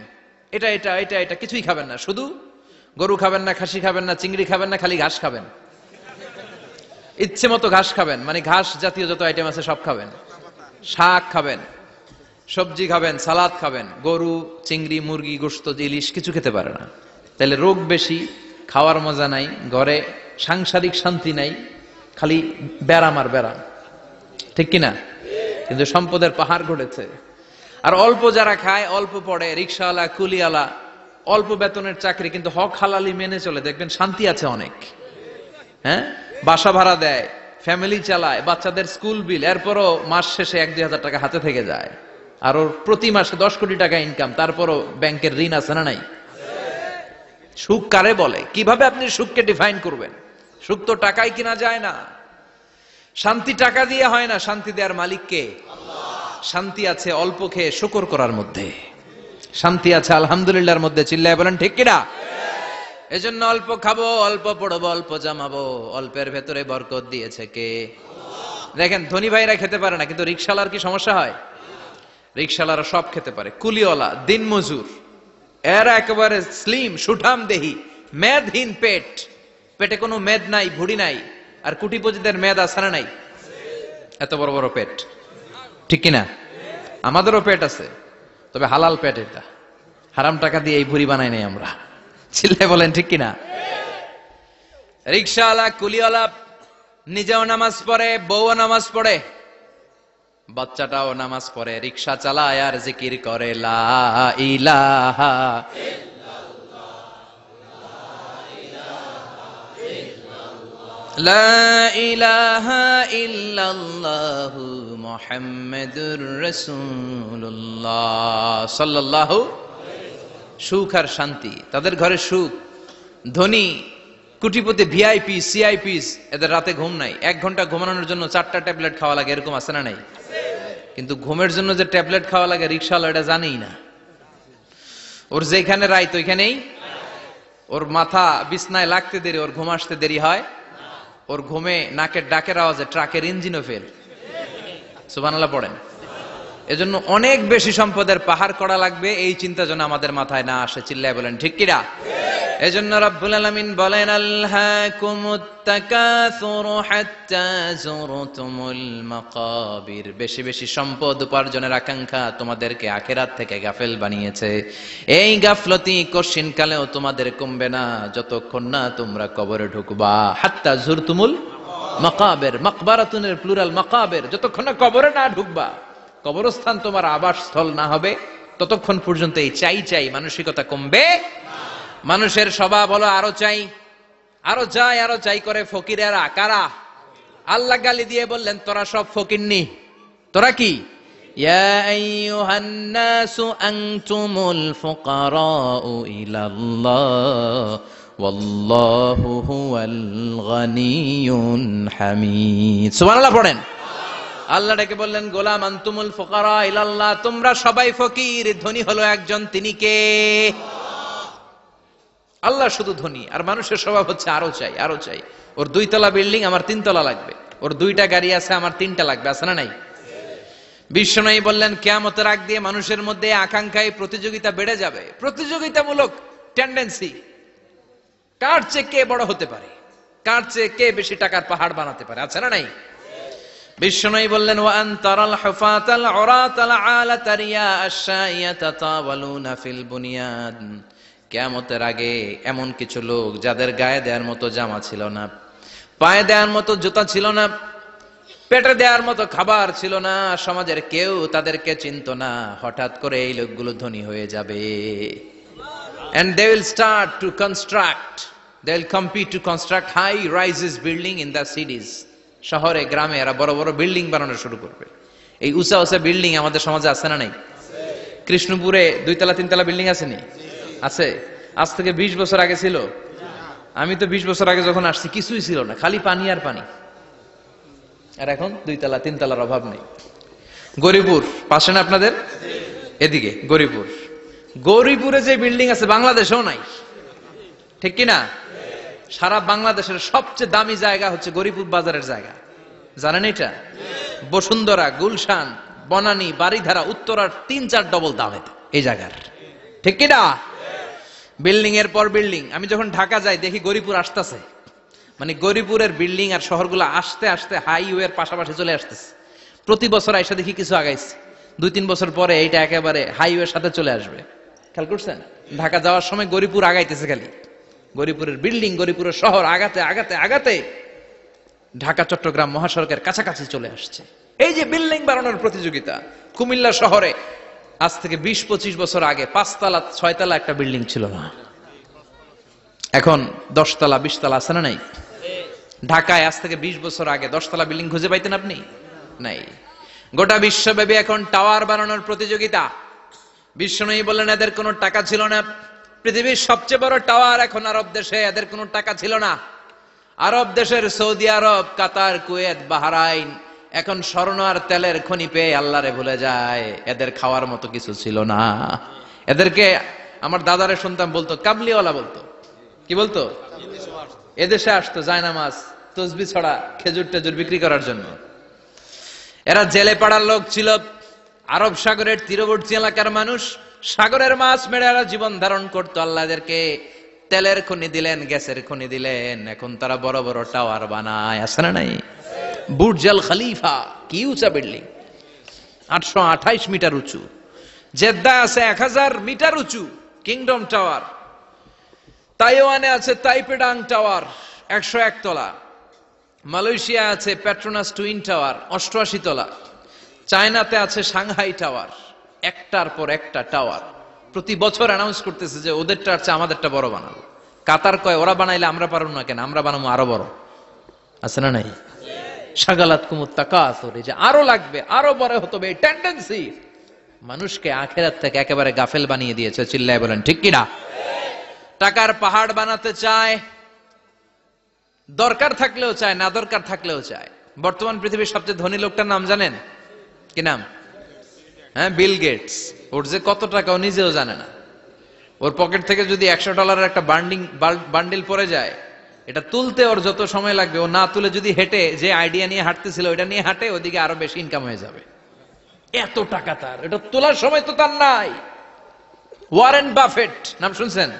এটা এটা এটা এটা কিছুই খাবেন না, শুধু গরু খাবেন না, খাসি খাবেন না, চিংড়ি খাবেন না, খালি ঘাস খাবেন। ইচ্ছে মতো ঘাস খাবেন, মানে ঘাস জাতীয় যত আইটেম আছে সব খাবেন, শাক খাবেন, সবজি খাবেন, সালাদ খাবেন। গরু, চিংড়ি, মুরগি, গোশত, ইলিশ কিছু খেতে পারে না। তাহলে রোগ বেশি, খাওয়ার মজা নাই, ঘরে সাংসারিক শান্তি নাই, খালি ব্যারাম আর ব্যারাম, ঠিক কিনা? কিন্তু সম্পদের পাহাড় ঘটেছে। আর অল্প যারা খায়, অল্প পড়ে, রিক্সাওয়ালা, কুলিওয়ালা, অল্প বেতনের চাকরি, কিন্তু হক হালালি মেনে চলে, দেখবেন শান্তি আছে অনেক। হ্যাঁ, বাসা ভাড়া দেয়, ফ্যামিলি চালায়, বাচ্চাদের স্কুল বিল, এরপরও মাস শেষে 1-2 হাজার টাকা হাতে থেকে যায়। আর ওর প্রতি মাসে 10 কোটি টাকা ইনকাম, তারপরও ব্যাংকের ঋণ আছে না নাই? সুখ কারে বলে? কিভাবে আপনি সুখকে ডিফাইন করবেন? সুখ তো টাকায় কিনা যায় না, শান্তি টাকা দিয়ে হয় না, শান্তি দেওয়ার মালিক কে? শান্তি আছে অল্প খেয়ে শুকর করার মধ্যে, শান্তি আছে আলহামদুলিল্লাহর মধ্যে। চিল্লায় বলেন ঠিক কিনা? এজন্য অল্প খাবো, অল্প পড়বো, অল্প জামাবো, অল্পের ভেতরে বরকত দিয়েছে কে? দেখেন, ধনী ভাইরা খেতে পারে না, কিন্তু রিক্সাওয়ালার কি সমস্যা হয়? রিক্সাওয়ালারা সব খেতে পারে। কুলিওয়ালা, দিনমজুর, এরা একেবারে স্লিম সুঠাম দেহি, মেদহীন পেট, পেটে কোনো মেদ নাই, ভুড়ি নাই। আর কুটিপতিদের মেদ আছে না নাই? এত বড় বড় পেট, ঠিক কিনা? আমাদেরও পেট আছে, তবে হালাল পেট, এটা হারাম টাকা দিয়ে এই ভুড়ি বানাই নাই আমরা। চিল্লায় বলেন ঠিক কিনা? রিক্সাওয়ালা, কুলিওয়ালা নিজেও নামাজ পড়ে, বউও নামাজ পড়ে, বাচ্চাটাও নামাজ পড়ে, রিক্সা চালায় আর জিকির করে লা ইলাহা লা ইলাহা ইল্লাল্লাহু মুহাম্মাদুর রাসূলুল্লাহ সাল্লাল্লাহু। সুখ আর শান্তি, তাদের ঘরে সুখ। ধনী কোটিপতি, ভিআইপি, সিআইপিস, এদের রাতে ঘুম নাই। 1 ঘন্টা ঘুমানোর জন্য 4টা ট্যাবলেট খাওয়া লাগে, এরকম আছে না নাই? কিন্তু ঘুমের জন্য যে ট্যাবলেট খাওয়া লাগে রিক্সাওয়ালা এটা জানেই না। ওর যেখানে রাইত ওইখানেই, ওর মাথা বিছনায় লাগতে দেরি, ওর ঘুম আসতে দেরি হয়। ওর ঘুমে নাকের ডাকের আওয়াজে ট্রাকের ইঞ্জিনও ফেল। সুবহানাল্লাহ পড়েন। এজন্য অনেক বেশি সম্পদের পাহাড় করা লাগবে, এই চিন্তা যেন আমাদের মাথায় না আসে। চিল্লায় বলেন ঠিক কিনা? এজন্য রব্বুল আলামিন বলেন, আলহাকুমুত তাকাসুরু হাত্তা যুরতুমুল মাকাবির। বেশি বেশি সম্পদ উপার্জনের আকাঙ্ক্ষা তোমাদেরকে আখিরাত থেকে গাফেল বানিয়েছে। এই গাফলতি কশিনকালেও তোমাদের কমবে না যতক্ষণ না তোমরা কবরে ঢুকবা। হাত্তা যুরতুমুল মাকাবির, মাকবারাতুনের প্লুরাল মাকাবির, যতক্ষণ না কবরে না ঢুকবা, কবরস্থান তোমার আবাসস্থল না হবে, ততক্ষণ পর্যন্ত এই চাই চাই মানসিকতা কমবে। মানুষের স্বভাব হলো আরো চাই, আরো চাই, আরো চাই করে। ফকিরেরা কারা? আল্লাহ গালি দিয়ে বললেন, তোরা সব ফকিন্নি, তোরা কি? ইয়া আইয়ুহান নাসু আনতুমুল ফুকারাউ ইলাল্লাহ ওয়াল্লাহু হুয়াল গানিয়ুল হামিদ। সুবহানাল্লাহ পড়েন। আল্লাহ ডেকে বললেন, গোলাম আনতুমুল ফুকারা ইলাল্লাহ, তোমরা সবাই ফকির, ধনী হলো একজন, তিনি কে? আল্লাহ শুধু ধনী, আর মানুষের স্বভাব হচ্ছে আরো চাই, আরো চাই। ওর 2 তলা বিল্ডিং, আমার 3 তলা লাগবে। ওর 2টা গাড়ি আছে, আমার 3টা লাগবে। আছে না নাই? বিশ্বনবী বললেন, কিয়ামতের আগ দিয়ে মানুষের মধ্যে আকাঙ্ক্ষায় প্রতিযোগিতা বেড়ে যাবে, প্রতিযোগিতামূলক টেন্ডেন্সি। কার চেয়ে কে বড় হতে পারে, কার চেয়ে কে বেশি টাকার পাহাড় বানাতে পারে। আছে না নাই? বিশ্বনবী বললেন, ওয়া আনতারাল হুফাতাল উরাতাল আলাতা রিয়া আশ-শাইয়াতা তাওয়ালুনা ফিল বুনিয়ান। কিয়ামতের আগে এমন কিছু লোক যাদের গায়ে দেওয়ার মতো জামা ছিল না, পায়ে দেওয়ার মতো জুতা ছিল না, পেটে দেওয়ার মতো খাবার ছিল না, সমাজের কেউ তাদেরকে চিনত না। হঠাৎ করে এই লোকগুলো ধনী হয়ে যাবে। And they will start to construct, they will compete to construct high rises building in the cities. শহরে গ্রামে এরা বড় বড় বিল্ডিং বানানো শুরু করবে। এই উঁচা উঁচা বিল্ডিং আমাদের সমাজে আছে না নাই? কৃষ্ণপুরে 2 তলা 3 তলা বিল্ডিং আছে নি? আছে। আজ থেকে 20 বছর আগে ছিল? আমি তো 20 বছর আগে যখন আসছি কিছুই ছিল না, খালি পানি আর পানি। আর এখন 2 তলা 3 তলার অভাব নেই। গরিপুর পাশে না আপনাদের? এদিকে গরিপুর, গরিপুরে যে বিল্ডিং আছে বাংলাদেশেও নাই, ঠিক কিনা? সারা বাংলাদেশের সবচেয়ে দামি জায়গা হচ্ছে গরিপুর বাজারের জায়গা। জানেন এটা? বসুন্ধরা, গুলশান, বনানী, বাড়িধারা, উত্তরার 3-4 ডবল দাম এই জায়গার, ঠিক কিনা? বিল্ডিং এর পর বিল্ডিং। আমি যখন ঢাকা যাই দেখি গরিপুর আসতেছে, মানে গরিপুরের বিল্ডিং আর শহরগুলো আস্তে আস্তে হাইওয়ের পাশাপাশি চলে আসতেছে। প্রতি বছর আইসা দেখি কিছু আগাইছে, 2-3 বছর পরে এইটা একেবারে হাইওয়ের সাথে চলে আসবে। খেয়াল করছেন? ঢাকা যাওয়ার সময় গরিপুর আগাইতেছে, খালি গরিপুরের বিল্ডিং, গরিপুরের শহর আগাতে আগাতে আগাতে ঢাকা চট্টগ্রাম মহাসড়কের কাছাকাছি চলে আসছে। এই যে বিল্ডিং বানানোর প্রতিযোগিতা। কুমিল্লা শহরে আজ থেকে 20-25 বছর আগে 5 তলা 6 তলা একটা বিল্ডিং ছিল না, এখন 10 তলা 20 তলা। আছে না নাই? ঢাকায় আজ থেকে 20 বছর আগে 10 তলা বিল্ডিং খুঁজে পাইতেন আপনি? নাই। গোটা বিশ্বব্যাপী এখন টাওয়ার বানানোর প্রতিযোগিতা। বিশ্বনবী বললেন, এদের কোনো টাকা ছিল না। পৃথিবীর সবচেয়ে বড় টাওয়ার এখন আরব দেশে, এদের কোনো টাকা ছিল না। আরব দেশের সৌদি আরব, কাতার, কুয়েত, বাহরাইন এখন স্বর্ণ আর তেলের খনি পেয়ে আল্লাহরে ভুলে যায়। এদের খাওয়ার মতো কিছু ছিল না। এদেরকে আমার দাদারে শুনতাম বলতো কাবলিওয়ালা বলতো। কি বলতো? এদেশে আসতো জায়নামাজ, তসবি ছড়া, খেজুর টেজুর বিক্রি করার জন্য। এরা জেলে পাড়ার লোক ছিল। আরব সাগরের তীরবর্তী এলাকার মানুষ, সাগরের মাছ মেরে এরা জীবন ধারণ করতো। আল্লাহ এদেরকে তেলের খনি দিলেন, গ্যাসের খনি দিলেন, এখন তারা বড় বড় টাওয়ার বানায়। আছে না নাই? বুর্জ আল খলিফা, কি উঁচা বিল্ডিং, 828 মিটার উঁচু। জেদ্দা আছে 1000 মিটার উঁচু কিংডম টাওয়ার। তাইওয়ানে আছে তাইপেডাং টাওয়ার 101 তলা। মালয়েশিয়া আছে পেট্রোনাস টুইন টাওয়ার 88 তলা। চায়নাতে আছে সাংহাই টাওয়ার, একটার পর একটা টাওয়ার। প্রতি বছর অ্যানাউন্স করতেছে যে ওদেরটা আছে আমাদেরটা বড় বানাবো। কাতার কয় ওরা বানাইলে আমরা পারবো না কেন, আমরা বানাবো আরো বড়। আছে না নাই? শাগালাত কুমুত তাকাসুর, যে আরো লাগবে, আরো বড় হতে হবে, এই টেন্ডেন্সি মানুষকে আখিরাত থেকে একেবারে গাফেল বানিয়ে দিয়েছে। চিল্লায় বলেন ঠিক কিনা? টাকার পাহাড় বানাতে চায়, দরকার থাকলেও চায়, না দরকার থাকলেও চায়। বর্তমান পৃথিবীর সবচেয়ে ধনী লোকটার নাম জানেন? কি নাম? হ্যাঁ, বিল গেটস। ওর যে কত টাকা ও নিজেও জানে না। ওর পকেট থেকে যদি $100 একটা বান্ডিল পড়ে যায়, এটা তুলতে ওর যত সময় লাগবে, ও না তুলে যদি হেঁটে যে আইডিয়া নিয়ে হাঁটতেছিল ওইটা নিয়ে হাঁটে, ওদিকে আরো বেশি ইনকাম হয়ে যাবে। এত টাকা তার, এটা তোলার সময় তো তার নাই। ওয়ারেন বাফেট নাম শুনছেন?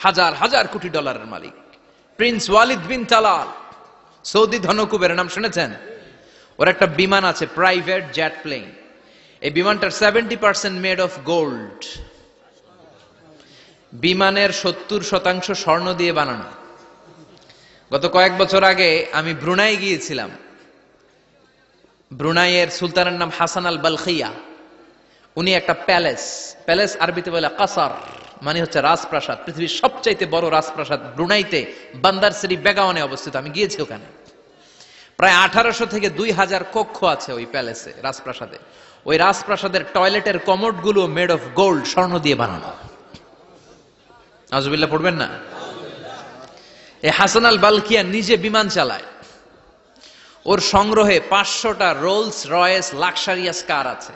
হাজার হাজার কোটি ডলারের মালিক। Prince Waleed bin Talal, Saudi ধনকুবের নাম শুনেছেন? ওর একটা বিমান আছে, প্রাইভেট জেট প্লেন। এই বিমানটার 70% মেড অফ গোল্ড। বিমানের 70% স্বর্ণ দিয়ে বানানো। গত কয়েক বছর আগে আমি ব্রুনাই গিয়েছিলাম। ব্রুনাইয়ের সুলতানের নাম হাসান আল বালখিয়া। উনি একটা প্যালেস আরবিতে বলে কাসার, মানে হচ্ছে রাজপ্রাসাদ। পৃথিবীর সবচাইতে বড় রাজপ্রাসাদ ব্রুনাইতে বান্দার সিরি বেগাওয়ানে অবস্থিত। আমি গিয়েছি ওখানে। প্রায় 1800 থেকে 2000 কক্ষ আছে ওই প্যালেসে, রাজপ্রাসাদে। ওই রাজপ্রাসাদের টয়লেটের কমোড গুলো মেড অফ গোল্ড, স্বর্ণ দিয়ে বানানো। আউযুবিল্লাহ পড়বেন না? এই হাসান আল বালকিয়া নিজে বিমান চালায়। ওর সংগ্রহে 500টা রোলস রয়েস লাক্সারিয়াস কার আছে।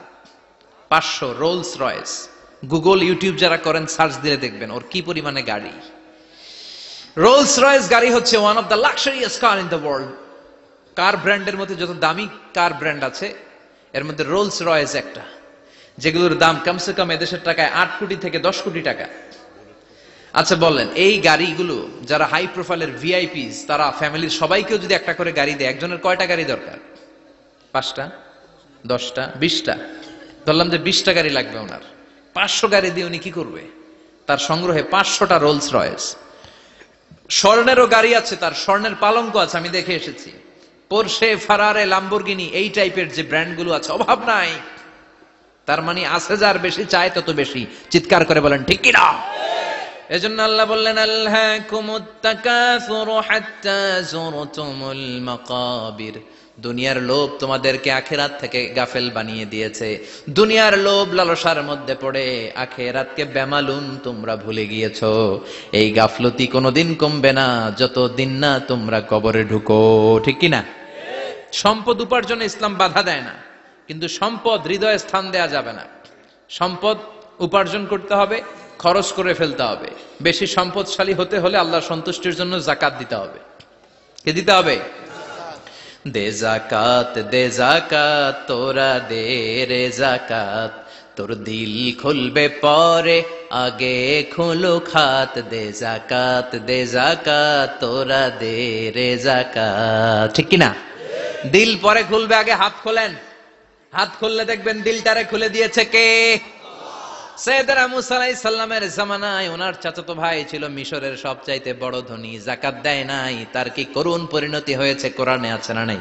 500 রোলস রয়েস। গুগল ইউটিউব যারা করেন সার্চ দিলে দেখবেন ওর কি পরিমাণে গাড়ি। রোলস রয়েস গাড়ি হচ্ছে one of the luxurious car in the world. Car ব্র্যান্ডের মধ্যে যত দামি কার ব্র্যান্ড আছে এর মধ্যে রোলস রয়েস একটা, যেগুলোর দাম কমসে কম এদেশের টাকায় 8 কোটি থেকে 10 কোটি টাকা। আচ্ছা বলেন, এই গাড়িগুলো যারা হাই প্রোফাইলের ভিআইপিস, তারা ফ্যামিলির সবাইকেও যদি একটা করে গাড়ি দেয়, একজনের কয়টা গাড়ি দরকার? 5টা, 10টা, 20টা। ধরলাম যে 20টা গাড়ি লাগবে ওনার। 500 গাড়ি দিয়ে উনি কি করবে? তার সংগ্রহে 500টা রোলস রয়েস। স্বর্ণেরও গাড়ি আছে, তার স্বর্ণের পালঙ্ক আছে, আমি দেখে এসেছি। পোরশে, ফারারে, লাম্বরগিনি, এই টাইপের যে ব্র্যান্ড গুলো আছে, অভাব নাই। তার মানে আছে, যার বেশি চায় তত বেশি। চিৎকার করে বলেন ঠিক কিনা? এজন্য আল্লাহ বললেন, আল্লাহকুমুত তাকাসুরু হাত্তা যুরতুমুল মাকাবির। দুনিয়ার লোভ তোমাদেরকে আখিরাত থেকে গাফেল বানিয়ে দিয়েছে। দুনিয়ার লোভ লালসার মধ্যে পড়ে আখিরাতকে বেমালুম তোমরা ভুলে গিয়েছো। এই গাফলতি কোনোদিন কমবে না যতদিন না তোমরা কবরে ঢুকো। ঠিক কিনা? সম্পদ উপার্জনে ইসলাম বাধা দেয় না, কিন্তু সম্পদ হৃদয়ে স্থান দেয়া যাবে না। সম্পদ উপার্জন করতে হবে, খরচ করে ফেলতে হবে। বেশি সম্পদশালী হতে হলে আল্লাহর সন্তুষ্টির জন্য যাকাত দিতে হবে। কে দিতে হবে? দে যাকাত, দে যাকাত, তোরা দে রে যাকাত, তোর দিল খুলবে পরে, আগে খুলো খাত। দে যাকাত, দে যাকাত, তোরা দে রে যাকাত। ঠিক কিনা? দিল পরে খুলবে, আগে হাত খোলেন। হাত খুললে দেখবেন দিলটারে খুলে দিয়েছে কে? সাইয়েদনা মুসা আলাইহিস সালামের জামানায় ওনার চাচাতো ভাই ছিল মিশরের সবচাইতে বড় ধনী, যাকাত দেয় নাই। তার কি করুণ পরিণতি হয়েছে কোরআনে আছে না নাই?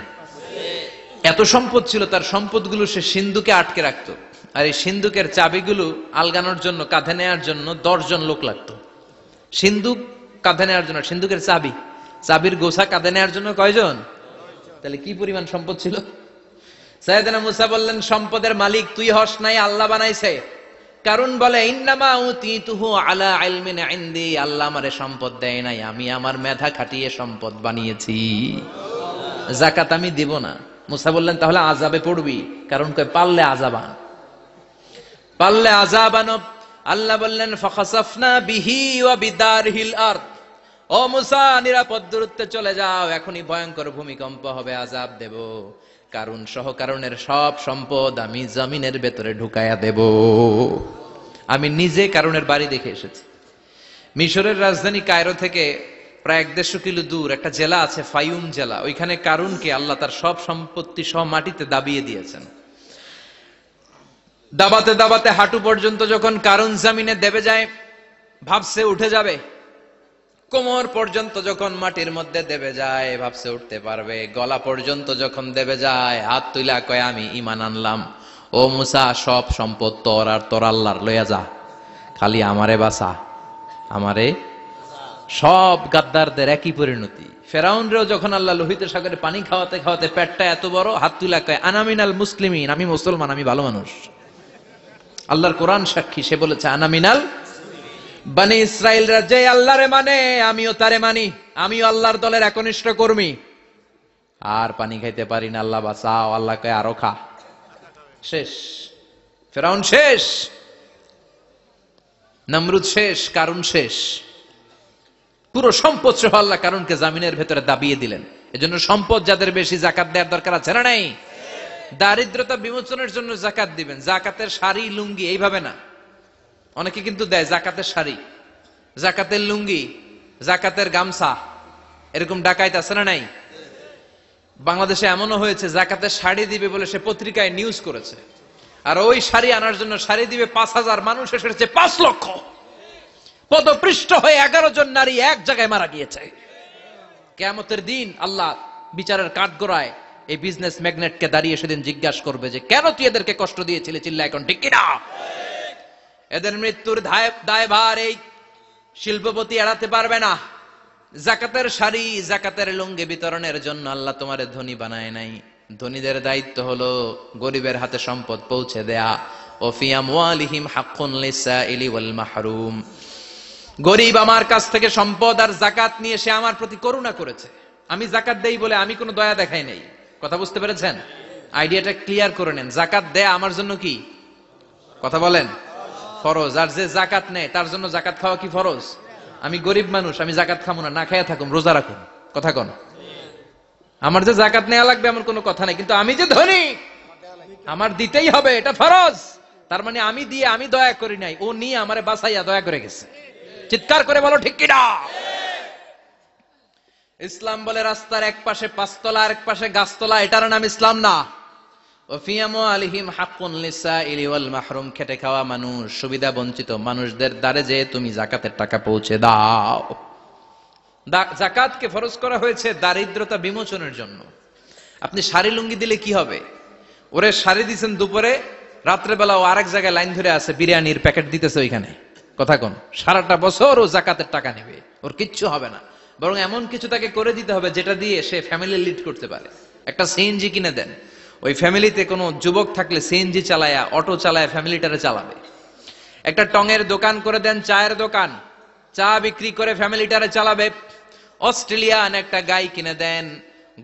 এত সম্পদ ছিল, তার সম্পদগুলো সে সিন্ধুকে আটকে রাখতো। আর এই সিন্ধুকের চাবিগুলো আলগানোর জন্য, কাঁধে নেওয়ার জন্য 10 জন লোক লাগতো। সিন্ধুক কাঁধে নেওয়ার জন্য, সিন্ধুকের চাবি, চাবির গোছা কাঁধে নেওয়ার জন্য কয়জন? তাহলে কি পরিমাণ সম্পদ ছিল? সাইয়েদনা মুসা বললেন, সম্পদের মালিক তুই হস নাই, আল্লাহ বানাইছে। কারণ বলে, ইন্নামা উতিতুহু আলা ইলমিন ইনদি, আল্লাহ আমারে সম্পদ দেয় নাই, আমি আমার মেধা খাটিয়ে সম্পদ বানিয়েছি। যাকাত আমি দিব না। মুসা বললেন, তাহলে আযাবে পড়বি। কারণ কয় পারলে আযাবান, পারলে আযাবান। আল্লাহ বললেন, ফাখাসাফনা বিহি ওয়া বিদারহিল আরদ। ও মুসা, নিরাপদ দূরত্বে চলে যাও, এখনই ভয়ঙ্কর ভূমিকম্প হবে, আযাব দেব। কারণ সহ কারণের সব সম্পদ আমি জমিনের ভেতরে ঢুকায়া দেব। আমি নিজে কারণের বাড়ি দেখে এসেছি। মিশরের রাজধানী কায়রো থেকে প্রায় 150 কিলো দূর একটা জেলা আছে, ফায়ুম জেলা। ওইখানে কারুনকে আল্লাহ তার সব সম্পত্তি সহ মাটিতে দাবিয়ে দিয়েছেন। দাবাতে দাবাতে হাঁটু পর্যন্ত যখন কারুন জমিনে দেবে যায়, ভাবছে উঠে যাবে। কোমর পর্যন্ত যখন মাটির মধ্যে দেবে যায়, ভাবছে উঠতে পারবে। গলা পর্যন্ত যখন দেবে যায়, হাত তুইলা কয় আমি ঈমান আনলাম। ও মুসা, সব সম্পদ তোর আর তোর আল্লাহর, লইয়া যা, খালি আমারে বাঁচা, আমারে। সব গাদ্দারদের একই পরিণতি। ফেরাউনরেও যখন আল্লাহ লোহিত সাগরে পানি খাওয়াতে খাওয়াতে পেটটা এত বড়, হাত তুইলা কয় আনা মিনাল মুসলিমিন, আমি মুসলমান, আমি ভালো মানুষ। আল্লাহর কোরআন সাক্ষী, সে বলেছে আনা মিনাল। বনি ইসরাইলরা যে আল্লাহরে মানে, আমিও তারে মানি, আমিও আল্লাহর দলের একনিষ্ঠ কর্মী। আর পানি খাইতে পারি না, আল্লাহ বাঁচাও। আল্লাহ কয় আরো খা। শেষ, ফেরাউন শেষ, নমরুদ শেষ, কারুন শেষ। পুরো সম্পদ সহ আল্লাহ কারুনকে জামিনের ভেতরে দাবিয়ে দিলেন। এজন্য সম্পদ যাদের বেশি, যাকাত দেওয়ার দরকার আছে না নাই? দারিদ্রতা বিমোচনের জন্য যাকাত দিবেন। যাকাতের শাড়ি, লুঙ্গি এইভাবে না। অনেকে কিন্তু দেয় জাকাতের শাড়ি, জাকাতের লুঙ্গি, জাকাতের গামছা, এরকম ডাকাইত আছে না নাই? বাংলাদেশে এমনও হয়েছে, জাকাতের শাড়ি দিবে বলে সে পত্রিকায় নিউজ করেছে, আর ওই শাড়ি আনার জন্য শাড়ি দিবে 5000, মানুষ এসেছে 5 লক্ষ। পদপৃষ্ঠ হয়ে 11 জন নারী এক জায়গায় মারা গিয়েছে। কিয়ামতের দিন আল্লাহ বিচারের কাঠগড়ায় এই বিজনেস ম্যাগনেটকে দাঁড়িয়ে সেদিন জিজ্ঞাসা করবে যে কেন তুই এদেরকে কষ্ট দিয়েছিলি? চিল্লা এখন ঠিক কিনা? এদের মৃত্যুর দায়ভার এই শিল্পপতি এড়াতে পারবে না। জাকাতের শাড়ি, জাকাতের লুঙ্গি বিতরণের জন্য আল্লাহ তোমারে ধনী বানায় নাই। ধনীদের দায়িত্ব হলো গরিবের হাতে সম্পদ পৌঁছে দেয়া। ওয়া ফি আমওয়ালিহিম হাক্কুন লিসাইলি ওয়াল মাহরুম। গরিব আমার কাছ থেকে সম্পদ আর যাকাত নিয়ে সে আমার প্রতি করুণা করেছে। আমি যাকাত দেই বলে আমি কোনো দয়া দেখাই নাই। কথা বুঝতে পেরেছেন? আইডিয়াটা ক্লিয়ার করে নেন। যাকাত দেয়া আমার জন্য কি? কথা বলেন। ফরজ। আর যে যাকাত নেয় তার জন্য যাকাত খাওয়া কি ফরজ? আমি গরিব মানুষ, আমি যাকাত খাবো না, না খাইয়া থাকুন, রোজা রাখুন। কথা কন। আমার যে যাকাত নেওয়া লাগবে এমন কোনো কথা নাই, কিন্তু আমি যে ধনী আমার দিতেই হবে, এটা ফরজ। তার মানে আমি দিয়ে আমি দয়া করি নাই, ও নিয়ে আমারে বাঁচাইয়া দয়া করে গেছে। চিৎকার করে বলো ঠিক কিনা? ইসলাম বলে রাস্তার এক পাশে পাঁচতলা আর এক পাশে গাছতলা, এটার নাম ইসলাম না। খেটে খাওয়া মানুষ, সুবিধা বঞ্চিত মানুষদের দ্বারে যে তুমি যাকাতের টাকা পৌঁছে দাও। যাকাতকে ফরজ করা হয়েছে দারিদ্রতা বিমোচনের জন্য। আপনি শাড়ি লুঙ্গি দিলে কি হবে? ওরে শাড়ি দিচ্ছেন দুপুরে, রাত্রেবেলা ও আরেক জায়গায় লাইন ধরে আছে, বিরিয়ানির প্যাকেট দিতেছে ওইখানে। কথা কোন? সারাটা বছর ও যাকাতের টাকা নেবে, ওর কিচ্ছু হবে না। বরং এমন কিছু তাকে করে দিতে হবে যেটা দিয়ে সে ফ্যামিলি লিড করতে পারে। একটা সিএনজি কিনে দেন, ওই ফ্যামিলিতে কোনো যুবক থাকলে সিএনজি চালায়া, অটো চালায়া ফ্যামিলিটারে চালাবে। একটা টঙের দোকান করে দেন, চায়ের দোকান, চা বিক্রি করে ফ্যামিলিটারে চালাবে। অস্ট্রেলিয়ান একটা গাই কিনে দেন,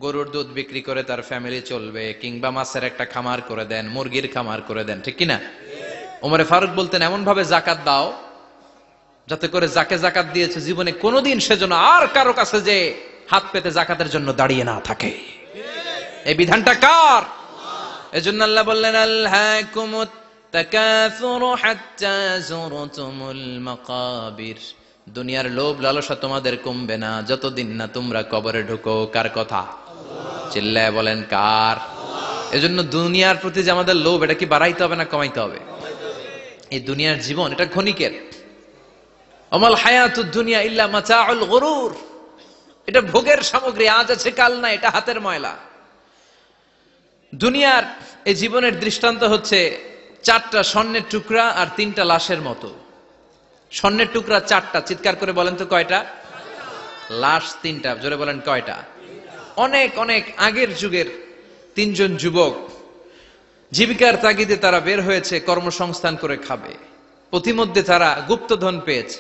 গরুর দুধ বিক্রি করে তার ফ্যামিলি চলবে। কিংবা মাছের একটা খামার করে দেন, মুরগির খামার করে দেন, ঠিক কিনা? ওমরে ফারুক বলতেন এমন ভাবে যাকাত দাও যাতে করে যাকে যাকাত দিয়েছে জীবনে কোনোদিন সেজন্য আর কারো কাছে যে হাত পেতে যাকাতের জন্য দাঁড়িয়ে না থাকে। এই বিধানটা কার? এজন্য আল্লাহ বললেন আলহাকুমুত তাকাসুরু হাত্তা যুরতুমুল মাকাবির। দুনিয়ার লোভ লালসা তোমাদের কমবে না যতদিন না তোমরা কবরে ঢুকো। কার কথা? চিল্লায় বলেন কার? এজন্য দুনিয়ার প্রতি যে আমাদের লোভ, এটা কি বাড়াইতে হবে না কমাইতে হবে? এই দুনিয়ার জীবন এটা ক্ষণিকের। আমাল হায়াতুদ দুনিয়া ইল্লা মাতাউল গুরুর। এটা ভোগের সামগ্রী, আজ আছে কাল না, এটা হাতের ময়লা। দুনিয়ার এই জীবনের দৃষ্টান্ত হচ্ছে 4টা স্বর্ণের টুকরা আর 3টা লাশের মতো। স্বর্ণের টুকরা 4টা, চিৎকার করে বলেন তো কয়টা? লাশ 3টা, জোরে বলেন কয়টা? অনেক অনেক আগের যুগের 3 জন যুবক জীবিকার তাগিদে তারা বের হয়েছে কর্মসংস্থান করে খাবে। পথিমধ্যে তারা গুপ্তধন পেয়েছে,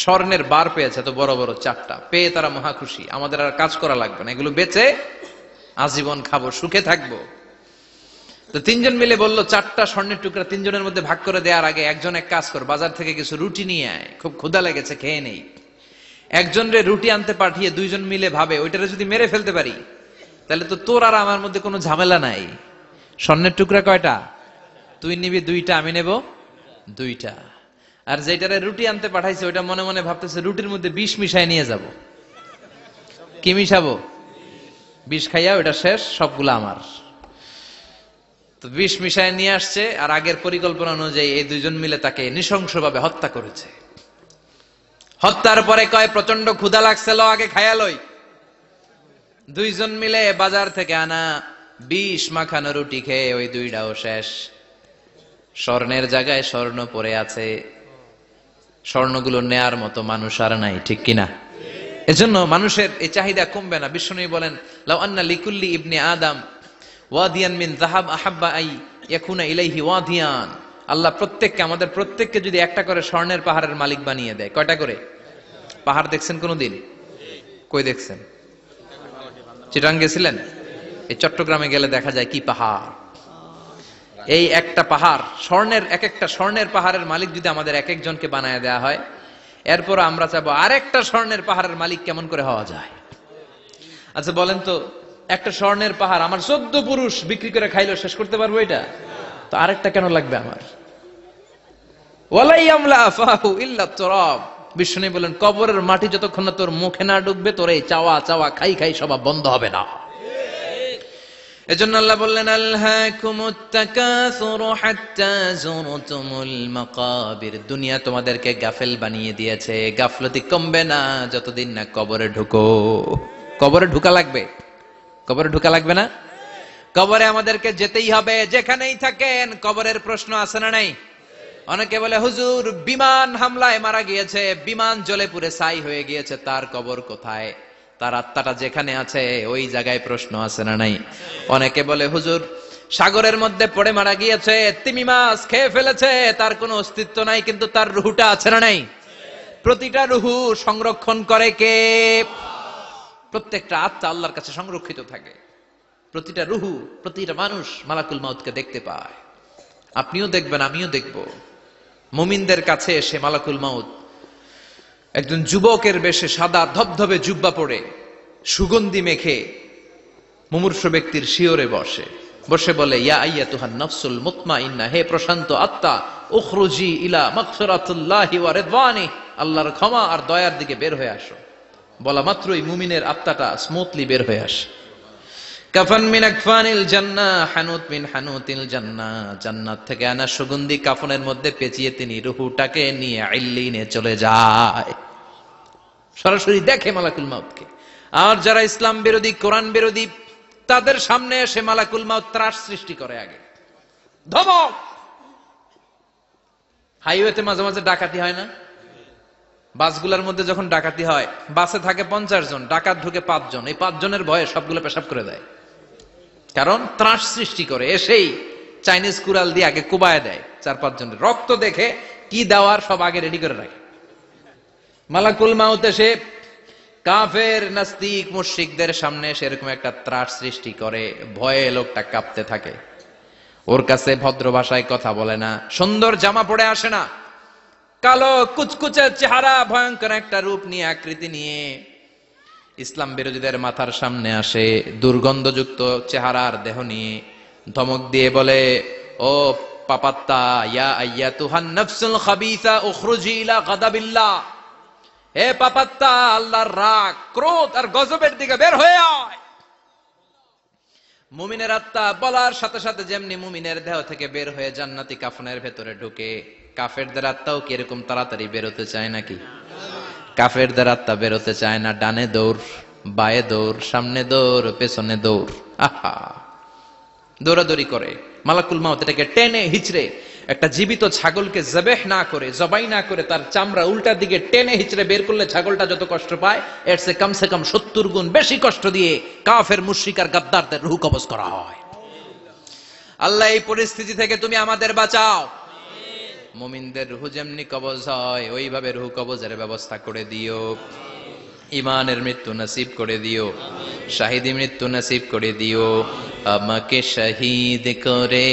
স্বর্ণের বার পেয়েছে, তো বড় বড় 4টা পেয়ে তারা মহা খুশি। আমাদের আর কাজ করা লাগবে না, এগুলো বেচে আজীবন খাবো, সুখে থাকবো। তো 3 জন মিলে বলল 4টা স্বর্ণের টুকরা 3 জনের মধ্যে ভাগ করে দেওয়ার আগে একজন এক কাজ কর, বাজার থেকে কিছু রুটি নিয়ে আয়, খুব ক্ষুধা লেগেছে, খেয়ে নেই। একজন রে রুটি আনতে পাঠিয়ে 2 জন মিলে ভাবে ওইটারে যদি মেরে ফেলতে পারি তাহলে তো তোর আর আমার মধ্যে কোনো ঝামেলা নাই। স্বর্ণের টুকরা কয়টা? তুই নিবি 2টা, আমি নেব 2টা। আর যেটারে রুটি আনতে পাঠাইছে ওইটা মনে মনে ভাবতেছে রুটির মধ্যে বিষ মিশাই নিয়ে যাব। কি মিশাবো? বিষ খাইয়া ওইটা শেষ, সবগুলো আমার। তো বিষ মিশাই নিয়ে আসছে, আর আগের পরিকল্পনা অনুযায়ী এই 2 জন মিলে তাকে নৃশংসভাবে হত্যা করেছে। হত্যার পরে কয় প্রচন্ড ক্ষুধা লাগছে, ল আগে খায়া লই। 2 জন মিলে বাজার থেকে আনা বিষ মাখানো রুটি খেয়ে ওই 2টাও শেষ। স্বর্ণের জায়গায় স্বর্ণ পড়ে আছে, স্বর্ণগুলো নেয়ার মতো মানুষ আর নাই, ঠিক কিনা? এজন্য মানুষের এই চাহিদা কমবে না। বিশ্বনবী বলেন লাউ আন্না লিকুল্লি ইবনে আদম ওয়াদিয়ান মিন যাহাব আহাব্বা আই ইয়াকুনা ইলাইহি ওয়াদিয়ান। আল্লাহ প্রত্যেককে, আমাদের প্রত্যেককে যদি একটা করে স্বর্ণের পাহাড়ের মালিক বানিয়ে দেয়। কয়টা করে পাহাড় দেখছেন কোনদিন? কই দেখছেন? চিটাং গেছিলেন? এই চট্টগ্রামে গেলে দেখা যায় কি পাহাড়। এই একটা পাহাড় স্বর্ণের, এক একটা স্বর্ণের পাহাড়ের মালিক যদি আমাদের এক একজনকে বানায় দেয়া হয়, এরপর আমরা চাবো আরেকটা স্বর্ণের পাহাড়ের মালিক কেমন করে হওয়া যায়। আচ্ছা বলেন তো, একটা স্বর্ণের পাহাড় আমার 14 পুরুষ বিক্রি করে খাইলো শেষ করতে পারবো এটা? তো আরেকটা কেন লাগবে আমার? ওয়ালাই আমলা আফাহু ইল্লা তুরাব। বিষ্ণু বলেন কবরের মাটি যতক্ষণ না তোর মুখে না ঢুকবে তোর এই চাওয়া চাওয়া খাই খাই স্বভাব বন্ধ হবে না। এজন্য আল্লাহ বললেন আলহাকুমুত তাকাসুরু হাত্তা যুরতুমুল মাকাবির। দুনিয়া তোমাদেরকে গাফেল বানিয়ে দিয়েছে, গাফলতি কমবে না যতদিন না কবরে ঢুকো। কবরে ঢুকা লাগবে, কবরে ঢুকা লাগবে না? কবরে আমাদেরকে যেতেই হবে, যেখানেই থাকেন। কবরের প্রশ্ন আছে না নাই? অনেকে বলে হুজুর বিমান হামলায় মারা গিয়েছে, বিমান জ্বলে পুড়ে ছাই হয়ে গিয়েছে, তার কবর কোথায়? তার আত্মাটা যেখানে আছে ওই জায়গায় প্রশ্ন আছে না নাই? অনেকে বলে হুজুর সাগরের মধ্যে পড়ে মারা গিয়েছে, তিমি মাছ খেয়ে ফেলেছে, তার কোনো অস্তিত্ব নাই, কিন্তু তার রুহুটা আছে না নাই? প্রতিটা রুহু সংরক্ষণ করে কে? প্রত্যেকটা আত্মা আল্লাহর কাছে সংরক্ষিত থাকে। প্রতিটা রুহু, প্রতিটা মানুষ মালাকুল মাউতকে দেখতে পায়। আপনিও দেখবেন, আমিও দেখব। মুমিনদের কাছে এসে মালাকুল মাউত একজন যুবকের বেশে সাদা ধবধবে জুব্বা পরে সুগন্ধি মেখে মুমূর্ষু ব্যক্তির শিয়রে বসে বলে, ইয়া আইয়াতুহান নাফসুল মুতমাইন্নাহ, হে প্রশান্ত আত্মা, উখরুজি ইলা মাগফিরাতুল্লাহি ওয়া রিদওয়ানি, আল্লাহর ক্ষমা আর দয়ার দিকে বের হয়ে আসো। বলা মাত্রই মুমিনের আত্মাটা স্মুথলি বের হয়ে আসে। কাফান মিন আকফানিল জান্নাহ, হানুত মিন হানুতিল জান্নাহ, জান্নাত থেকে আনা সুগন্ধি কাফনের মধ্যে পেঁচিয়ে তিনি রূহটাকে নিয়ে ইল্লিনে চলে যায়। সরাসরি দেখে মালাকুল মাউতকে। আর যারা ইসলাম বিরোধী, কোরআন বিরোধী, তাদের সামনে এসে মালাকুল মাউত ত্রাস সৃষ্টি করে। আগে ধমক। হাইওয়েতে মাঝে মাঝে ডাকাতি হয় না? বাসগুলোর মধ্যে যখন ডাকাতি হয়, বাসে থাকে 50 জন, ডাকাত ঢুকে 5 জন, এই 5 জনের ভয়ে সবগুলো পেশাব করে দেয়। কারণ ত্রাস সৃষ্টি করে। এসেই চাইনিজ কুড়াল দিয়ে আগে কুবায় দেয় 4-5 জনের। রক্ত দেখে কি দেওয়ার সব আগে রেডি করে রাখে। মালাকুল মাউত এসে কাফের নাস্তিক মুশরিকদের সামনে সেরকম একটা ত্রাস সৃষ্টি করে, ভয়ে লোকটা কাঁপতে থাকে। ওর কাছে ভদ্র ভাষায় কথা বলে না, সুন্দর জামা পরে আসে না, কালো কুচকুচে চেহারা, ভয়ঙ্কর একটা রূপ নিয়ে, আকৃতি নিয়ে ইসলাম বিরোধীদের মাথার সামনে আসে, দুর্গন্ধযুক্ত চেহারার দেহ নিয়ে ধমক দিয়ে বলে, ও পাপাত্তা, ইয়া আইয়াতুহান নাফসুল খাবিসা উখরুজি ইলা গাদাবিল্লাহ, হে পাপাত্তা, আল্লাহর রাগ, ক্রোধ আর গজবের দিকে বের হয়ে আয়। মুমিনের আত্মা বলার সাথে সাথে যেমনি মুমিনের দেহ থেকে বের হয়ে জান্নাতি কাফনের ভেতরে ঢুকে, কাফেরদের আত্মাও কি এরকম তাড়াতাড়ি বেরোতে চায় নাকি? কাফেরদের আত্মা বেরোতে চায় না। ডানে দৌড়, বায়ে দৌড়, সামনে দৌড়, পেছনে দৌড়, আহা, দৌড়াদৌড়ি করে। মালাকুল মাউত এটাকে টেনে হিচড়ে, একটা জীবিত ছাগলকে জবেহ না করে, জবাই না করে, তার চামড়া উল্টা দিকে টেনে হিচড়ে বের করলে ছাগলটা যত কষ্ট পায়, এর চেয়ে কমসে কম 70 গুণ বেশি কষ্ট দিয়ে কাফের মুশরিক আর গাদ্দারদের রূহ কবজ করা হয়। আল্লাহ এই পরিস্থিতি থেকে তুমি আমাদের বাঁচাও। মুমিনদের রূহ যেমনি কবজ হয়, ওইভাবে রূহ কবজের ব্যবস্থা করে দিও। ইমানের মৃত্যু নসিব করে দিও, শাহিদি মৃত্যু নসিব করে দিও। আমাকে শহীদ করে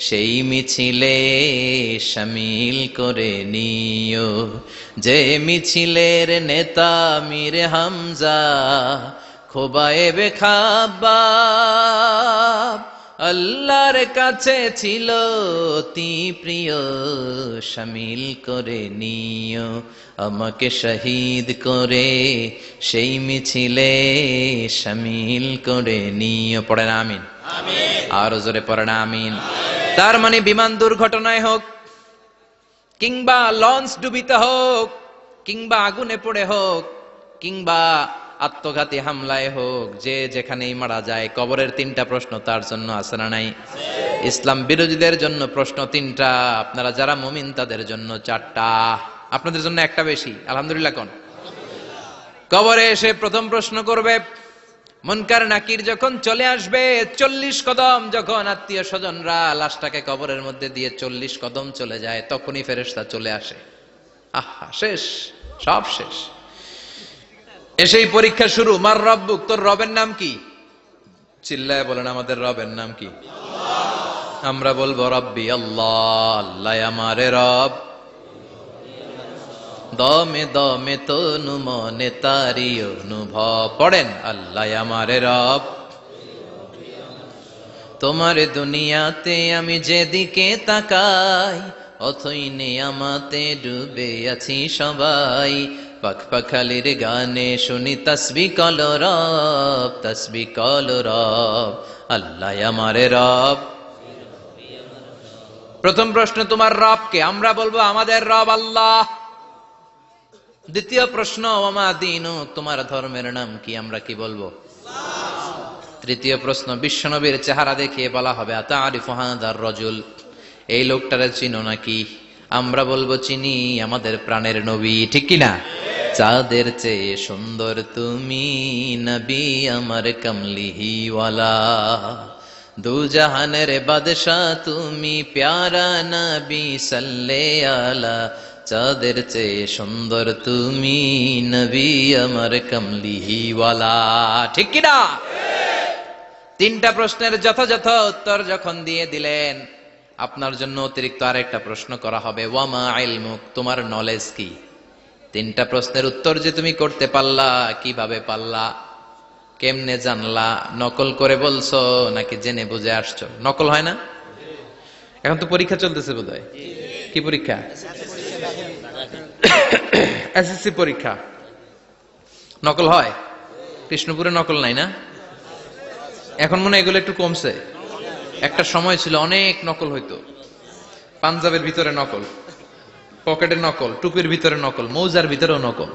সেই মিছিলে শামিল করে নিও, যে মিছিলের নেতা মীর হামজা, খোবায়েবে খাব্বাব, আল্লাহর কাছে ছিল অতি প্রিয়, শামিল করে নিও। আমাকে শহীদ করে সেই মিছিলে শামিল করে নিও। পড়েন আমিন। আরো জোরে পড়েন আমিন। তার মানে বিমান দুর্ঘটনায় হোক, কিংবা লঞ্চ ডুবিতে হোক, কিংবা আগুনে পড়ে হোক, কিংবা আত্মঘাতী হামলায় হোক, যে যেখানেই মারা যায়, কবরের 3টা প্রশ্ন তার জন্য আছে না নাই? ইসলাম বিরোধীদের জন্য প্রশ্ন 3টা, আপনারা যারা মুমিন তাদের জন্য 4টা, আপনাদের জন্য একটা বেশি। আলহামদুলিল্লাহ কোন? কবরে এসে প্রথম প্রশ্ন করবে, মুনকার নাকির যখন চলে আসবে, 40 কদম যখন আত্মীয় স্বজনরা লাশটাকে কবরের মধ্যে দিয়ে 40 কদম চলে যায়, তখনই ফেরেশতা চলে আসে। আহা, শেষ, সব শেষ। এসেই পরীক্ষা শুরু। মার রব্বুক, তোর রবের নাম কি? চিল্লায় বলেন, আমাদের রবের নাম কি? আমরা বলবো রব্বি আল্লাহ, আল্লাহ আমারে রব। দমে দমে তনু মনে তারি অনুভব। পড়েন, আল্লাহ আমারে রব। তোমার দুনিয়াতে আমি যেদিকে তাকাই, অথই নিয়ামতে ডুবে আছি সবাই। পাখ পাখালির গানে শুনি তাসবিহ কলরব, তাসবিহ কলরব, আল্লাহ আমারে রব। প্রথম প্রশ্ন, তোমার রব কে? আমরা বলবো আমাদের রব আল্লাহ। দ্বিতীয় প্রশ্ন, ওমা দীনুক, তোমার ধর্মের নাম কি? আমরা কি বলবো? তৃতীয় প্রশ্ন, বিশ্বনবীর চেহারা দেখিয়ে বলা হবে, আতারিফু হাযার রাজুল, এই লোকটারে চিনো নাকি? আমরা বলবো চিনি আমাদের প্রাণের নবী, ঠিক কিনা? চাঁদের চেয়ে সুন্দর তুমি নবী আমার কমলিহিওয়ালা, দু জাহানের বাদশা তুমি প্যারা নবী সাল্লে আলা, চাঁদের চেয়ে সুন্দর তুমি নবী আমার কমলিহিওয়ালা, ঠিক কিনা? তিনটা প্রশ্নের যথাযথ উত্তর যখন দিয়ে দিলেন, আপনার জন্য অতিরিক্ত আরেকটা প্রশ্ন করা হবে, ওয়ামা ইলমুক, তোমার নলেজ কি? তিনটা প্রশ্নের উত্তর যে তুমি করতে পারলা, কিভাবে পারলা, কেমনে জানলা? নকল করে বলছো নাকি জেনে বুঝে আসছো? নকল হয় না? এখন তো পরীক্ষা চলতেছে বোধহয়। কি পরীক্ষা? এসএসসি পরীক্ষা। নকল হয়? কৃষ্ণপুরে নকল নাই না? এখন মনে হয় এগুলো একটু কমছে। একটা সময় ছিল অনেক নকল হইতো। পাঞ্জাবের ভিতরে নকল, পকেটে নকল, টুপির ভিতরে নকল, মৌজার ভিতরেও নকল।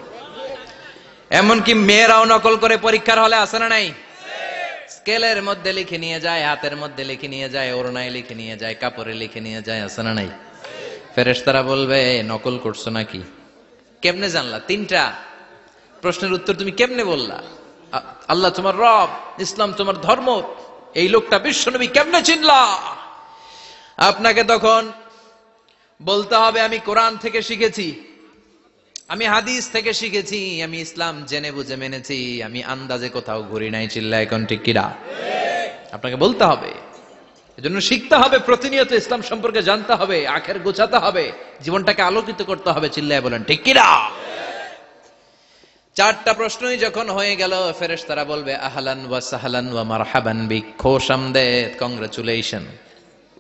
এমনকি মেয়েরাও নকল করে পরীক্ষার হলে আসে না নাই? স্কেলের মধ্যে লিখে নিয়ে যায়, হাতের মধ্যে লিখে নিয়ে যায়, ওড়নায় লিখে নিয়ে যায়, কাপড়ে লিখে নিয়ে যায়, আসে না নাই? ফেরেশতারা বলবে নকল করছো নাকি? কেমনে জানলা? তিনটা প্রশ্নের উত্তর তুমি কেমনে বললা? আল্লাহ তোমার রব, ইসলাম তোমার ধর্ম, এই লোকটা বিশ্বনবী, কেমনে চিনলা? আপনাকে তখন বলতে হবে আমি কোরআন থেকে শিখেছি, আমি হাদিস থেকে শিখেছি, আমি ইসলাম জেনে বুঝে মেনেছি, আমি আন্দাজে কোথাও ঘুরি নাই। চিল্লা এখন ঠিক কিনা? আপনাকে বলতে হবে। এজন্য শিখতে হবে, প্রতিনিয়ত ইসলাম সম্পর্কে জানতে হবে, আখের গোছাতে হবে, জীবনটাকে আলোকিত করতে হবে। চিল্লায় বলেন ঠিক কিনা? চারটা প্রশ্নই যখন হয়ে গেল, ফেরেশতারা বলবে আহলান ওয়া সাহলান ওয়া মারহাবান বিক, খোশামদেদ, কংগ্রাচুলেশন,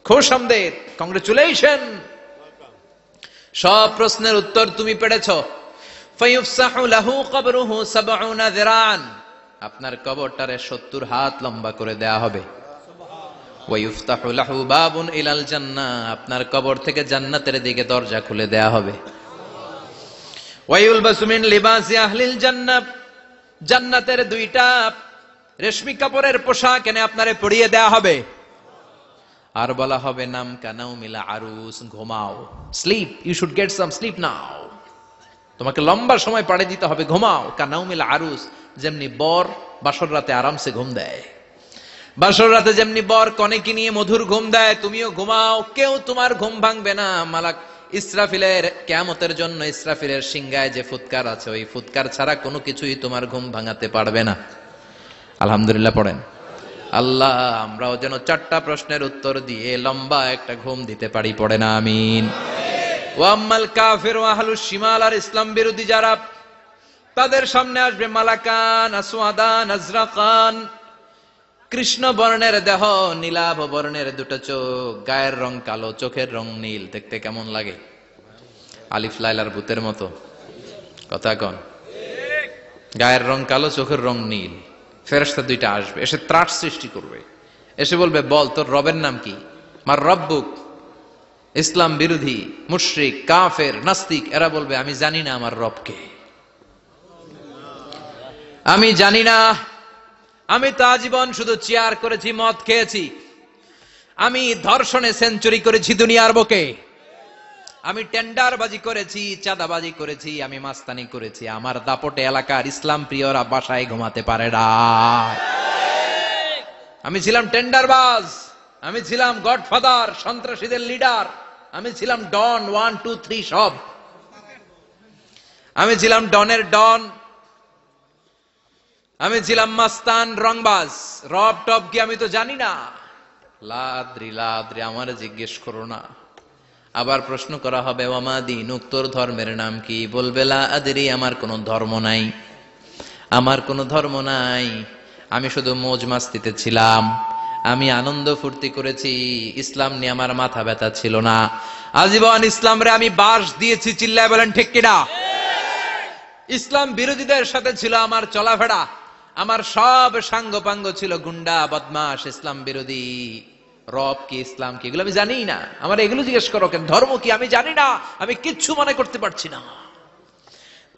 খোশামদেদ, কংগ্রাচুলেশন। সব প্রশ্নের উত্তর তুমি পেরেছো। ফায়ুফসাহু লাহু কবরুহু ৭০ যিরান, আপনার কবরটারে ৭০ হাত লম্বা করে দেয়া হবে। ওয়া ইফতাহু লাহু বাবুন ইলাল জান্নাহ, আপনার কবর থেকে জান্নাতের দিকে দরজা খুলে দেয়া হবে। ওয়া ইউলবাসু মিন লিবাসি আহলিল জান্নাহ, জান্নাতের দুইটা রেশমি কাপড়ের পোশাক এনে আপনারে পরিয়ে দেয়া হবে। আর বলা হবে নাম কানাউ মিলা আরুস, ঘুমাও, sleep, you should get some sleep now, তোমাকে লম্বা সময় পাড়ে দিতে হবে, ঘুমাও। কানাউ মিলা আরুস, যেমনি বর বাসর রাতে আরামসে ঘুম দেয়, বাসর রাতে যেমনি বর কনেকে নিয়ে মধুর ঘুম দেয়, তুমিও ঘুমাও, কেউ তোমার ঘুম ভাঙবে না। মালাক ইসরাফিলের, কিয়ামতের জন্য ইসরাফিলের সিংহায় যে ফুৎকার আছে, ওই ফুৎকার ছাড়া কোনো কিছুই তোমার ঘুম ভাঙাতে পারবে না। আলহামদুলিল্লাহ পড়েন। আল্লাহ আমরাও যেন চারটা প্রশ্নের উত্তর দিয়ে লম্বা একটা ঘুম দিতে পারি, পড়ে না আমিন। ওয়াম্মাল কাফির ওয়া আহলুশ শিমাল, আর ইসলাম বিরোধী যারা, তাদের সামনে আসবে মালাকান আসওয়াদান আজরাকান, কৃষ্ণ বর্ণের দেহ, নীলাভ বর্ণের দুটো চোখ, গায়ের রং কালো, চোখের রং নীল। দেখতে কেমন লাগে? আলিফ লাইলার ভূতের মতো। কথা কন। গায়ের রং কালো, চোখের রং নীল। ফেরেশতা দুইটা আসবে, এসে ত্রাস সৃষ্টি করবে, এসে বলবে বল তোর রবের নাম কি? মার রব্বুক। ইসলাম বিরোধী মুশরিক, কাফের, নাস্তিক এরা বলবে আমি জানি না আমার রবকে, আমি জানি না, আমি তো আজীবন শুধু চেয়ার করেছি, মদ খেয়েছি, আমি ধর্ষণে সেঞ্চুরি করেছি দুনিয়ার বুকে, আমি টেন্ডারবাজি করেছি, চাঁদাবাজি করেছি, আমি মাস্তানি করেছি, আমার দাপটে এলাকার ইসলাম প্রিয়রা বাসায় ঘুমাতে পারে না। আমি ছিলাম টেন্ডারবাজ, আমি ছিলাম গডফাদার, সন্ত্রাসীদের লিডার, আমি ছিলাম ডন 1 2 3 সব, আমি ছিলাম ডনের ডন, আমি ছিলাম মাস্তান, রংবাজ, রব টপ কি আমি তো জানি না। লাদ্রি লাদ্রি, আমার জিজ্ঞেস করো না। আবার প্রশ্ন করা হবে ওয়ামা দীনুক, তোর ধর্মের নাম কি? বলবে লা আদরি, আমার কোনো ধর্ম নাই, আমার কোনো ধর্ম নাই, আমি শুধু মৌজ মাস্তিতে ছিলাম, আমি আনন্দ ফুর্তি করেছি, ইসলাম নিয়ে আমার মাথা ব্যথা ছিল না, আজীবন ইসলামরে আমি বাস দিয়েছি। চিল্লায় বলেন ঠিক কিনা? ইসলাম বিরোধীদের সাথে ছিল আমার চলাফেরা, আমার সব সাঙ্গপাঙ্গ ছিল গুন্ডা, বদমাশ, ইসলাম বিরোধী। রব কি, ইসলাম কি, এগুলো আমি জানি না, আমার এগুলো জিজ্ঞেস করো কেন? ধর্ম কি আমি জানি না, আমি কিচ্ছু মনে করতে পারছি না।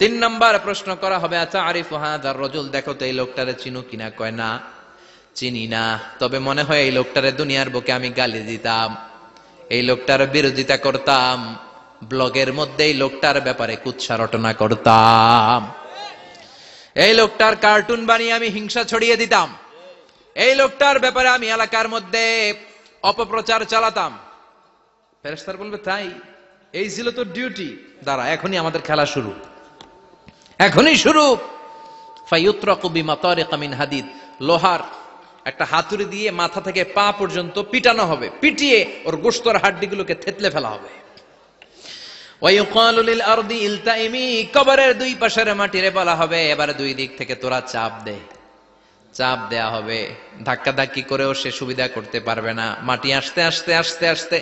3 নাম্বার প্রশ্ন করা হবে আচ্ছা আরিফু হাদার রাজুল, দেখো তো এই লোকটারে চিনো কিনা? কয় না, চিনি না, তবে মনে হয় এই লোকটারে দুনিয়ার বুকে আমি গালি দিতাম, এই লোকটার বিরোধিতা করতাম, ব্লগের মধ্যে এই লোকটার ব্যাপারে কুৎসা রটনা করতাম, এই লোকটার কার্টুন বানিয়ে আমি হিংসা ছড়িয়ে দিতাম, এই লোকটার ব্যাপারে আমি এলাকার মধ্যে অপপ্রচার চালাতাম। ফেরেশতারা বলবে তাই, এই ছিল তোর ডিউটি, দাঁড়া এখনই আমাদের খেলা শুরু, এখনই শুরু। ফায়ুতরাকু বিমাতারিকা মিন হাদিদ, লোহার একটা হাতুড়ি দিয়ে মাথা থেকে পা পর্যন্ত পিটানো হবে, পিটিয়ে ওর গোশতর হাড্ডিগুলোকে থেতলে ফেলা হবে। ওয়ায়ুকালু লিল আরদি ইলতাইমি, কবরের দুই পাশের মাটিরে বলা হবে এবার দুই দিক থেকে তোরা চাপ দে, চাপ দেয়া হবে, ধাক্কা ধাক্কি করেও সে সুবিধা করতে পারবে না, মাটি আস্তে আস্তে আস্তে আস্তে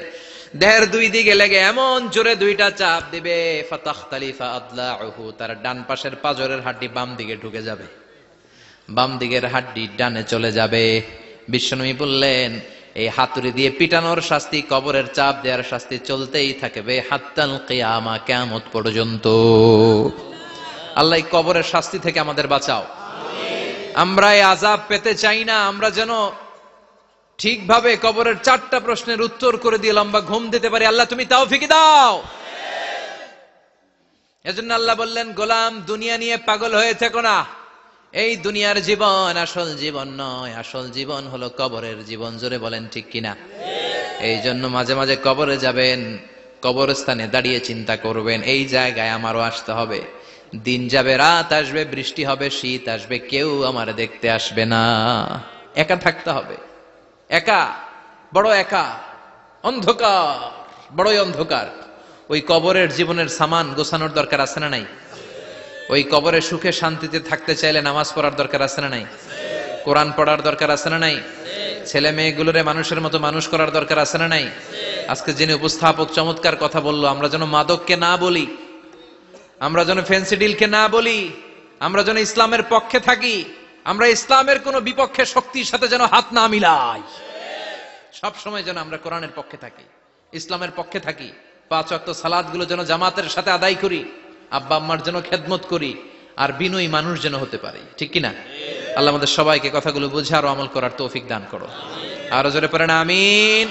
দেহের দুই দিকে লেগে এমন জোরে দুইটা চাপ দিবে, ফাতাখতালিফা আদলাউহু, তার ডান পাশের পাজরের হাড্ডি বাম দিকে ঢুকে যাবে, বাম দিকের হাড্ডি ডানে চলে যাবে। বিশ্বনবী বললেন এই হাতুড়ি দিয়ে পিটানোর শাস্তি, কবরের চাপ দেওয়ার শাস্তি চলতেই থাকবে হাত্তাল কিয়ামা, কিয়ামত পর্যন্ত। আল্লাহ এই কবরের শাস্তি থেকে আমাদের বাঁচাও। আমরা এই আযাব পেতে চাই না, আমরা যেন ঠিকভাবে কবরের 4টা প্রশ্নের উত্তর করে দিয়ে লম্বা ঘুম দিতে পারি। আল্লাহ তুমি তৌফিক দাও। এজন্য আল্লাহ বললেন গোলাম দুনিয়া নিয়ে পাগল হয়ে থেকো না, এই দুনিয়ার জীবন আসল জীবন নয়, আসল জীবন হলো কবরের জীবন। জোরে বলেন ঠিক কিনা? এই জন্য মাঝে মাঝে কবরে যাবেন, কবরস্থানে দাঁড়িয়ে চিন্তা করবেন এই জায়গায় আমারও আসতে হবে, দিন যাবে রাত আসবে, বৃষ্টি হবে, শীত আসবে, কেউ আমার দেখতে আসবে না, একা থাকতে হবে, একা, বড় একা, অন্ধকার, বড়ই অন্ধকার। ওই কবরের জীবনের সামান গোছানোর দরকার আছে না নাই? ওই কবরে সুখে শান্তিতে থাকতে চাইলে নামাজ পড়ার দরকার আছে না নাই? কোরআন পড়ার দরকার আছে না নাই? ছেলে মেয়েগুলোরে মানুষের মতো মানুষ করার দরকার আছে না নাই? আজকে যিনি উপস্থাপক চমৎকার কথা বললো, আমরা যেন মাদককে না বলি, আমরা যেন ফেন্সিডিলকে না বলি, আমরা যেন ইসলামের পক্ষে থাকি, আমরা ইসলামের কোন বিপক্ষে শক্তির সাথে যেন হাত না মিলাই, সব সময় যেন আমরা কোরআনের পক্ষে থাকি, ইসলামের পক্ষে থাকি, 5 ওয়াক্ত সালাতগুলো যেন জামাতের সাথে আদায় করি, আব্বা আম্মার যেন খেদমত করি, আর বিনয়ী মানুষ যেন হতে পারি, ঠিক কিনা? আল্লাহ আমাদের সবাইকে কথাগুলো বুঝে আরো আমল করার তৌফিক দান করো। আরো জোরে পড়েন আমিন।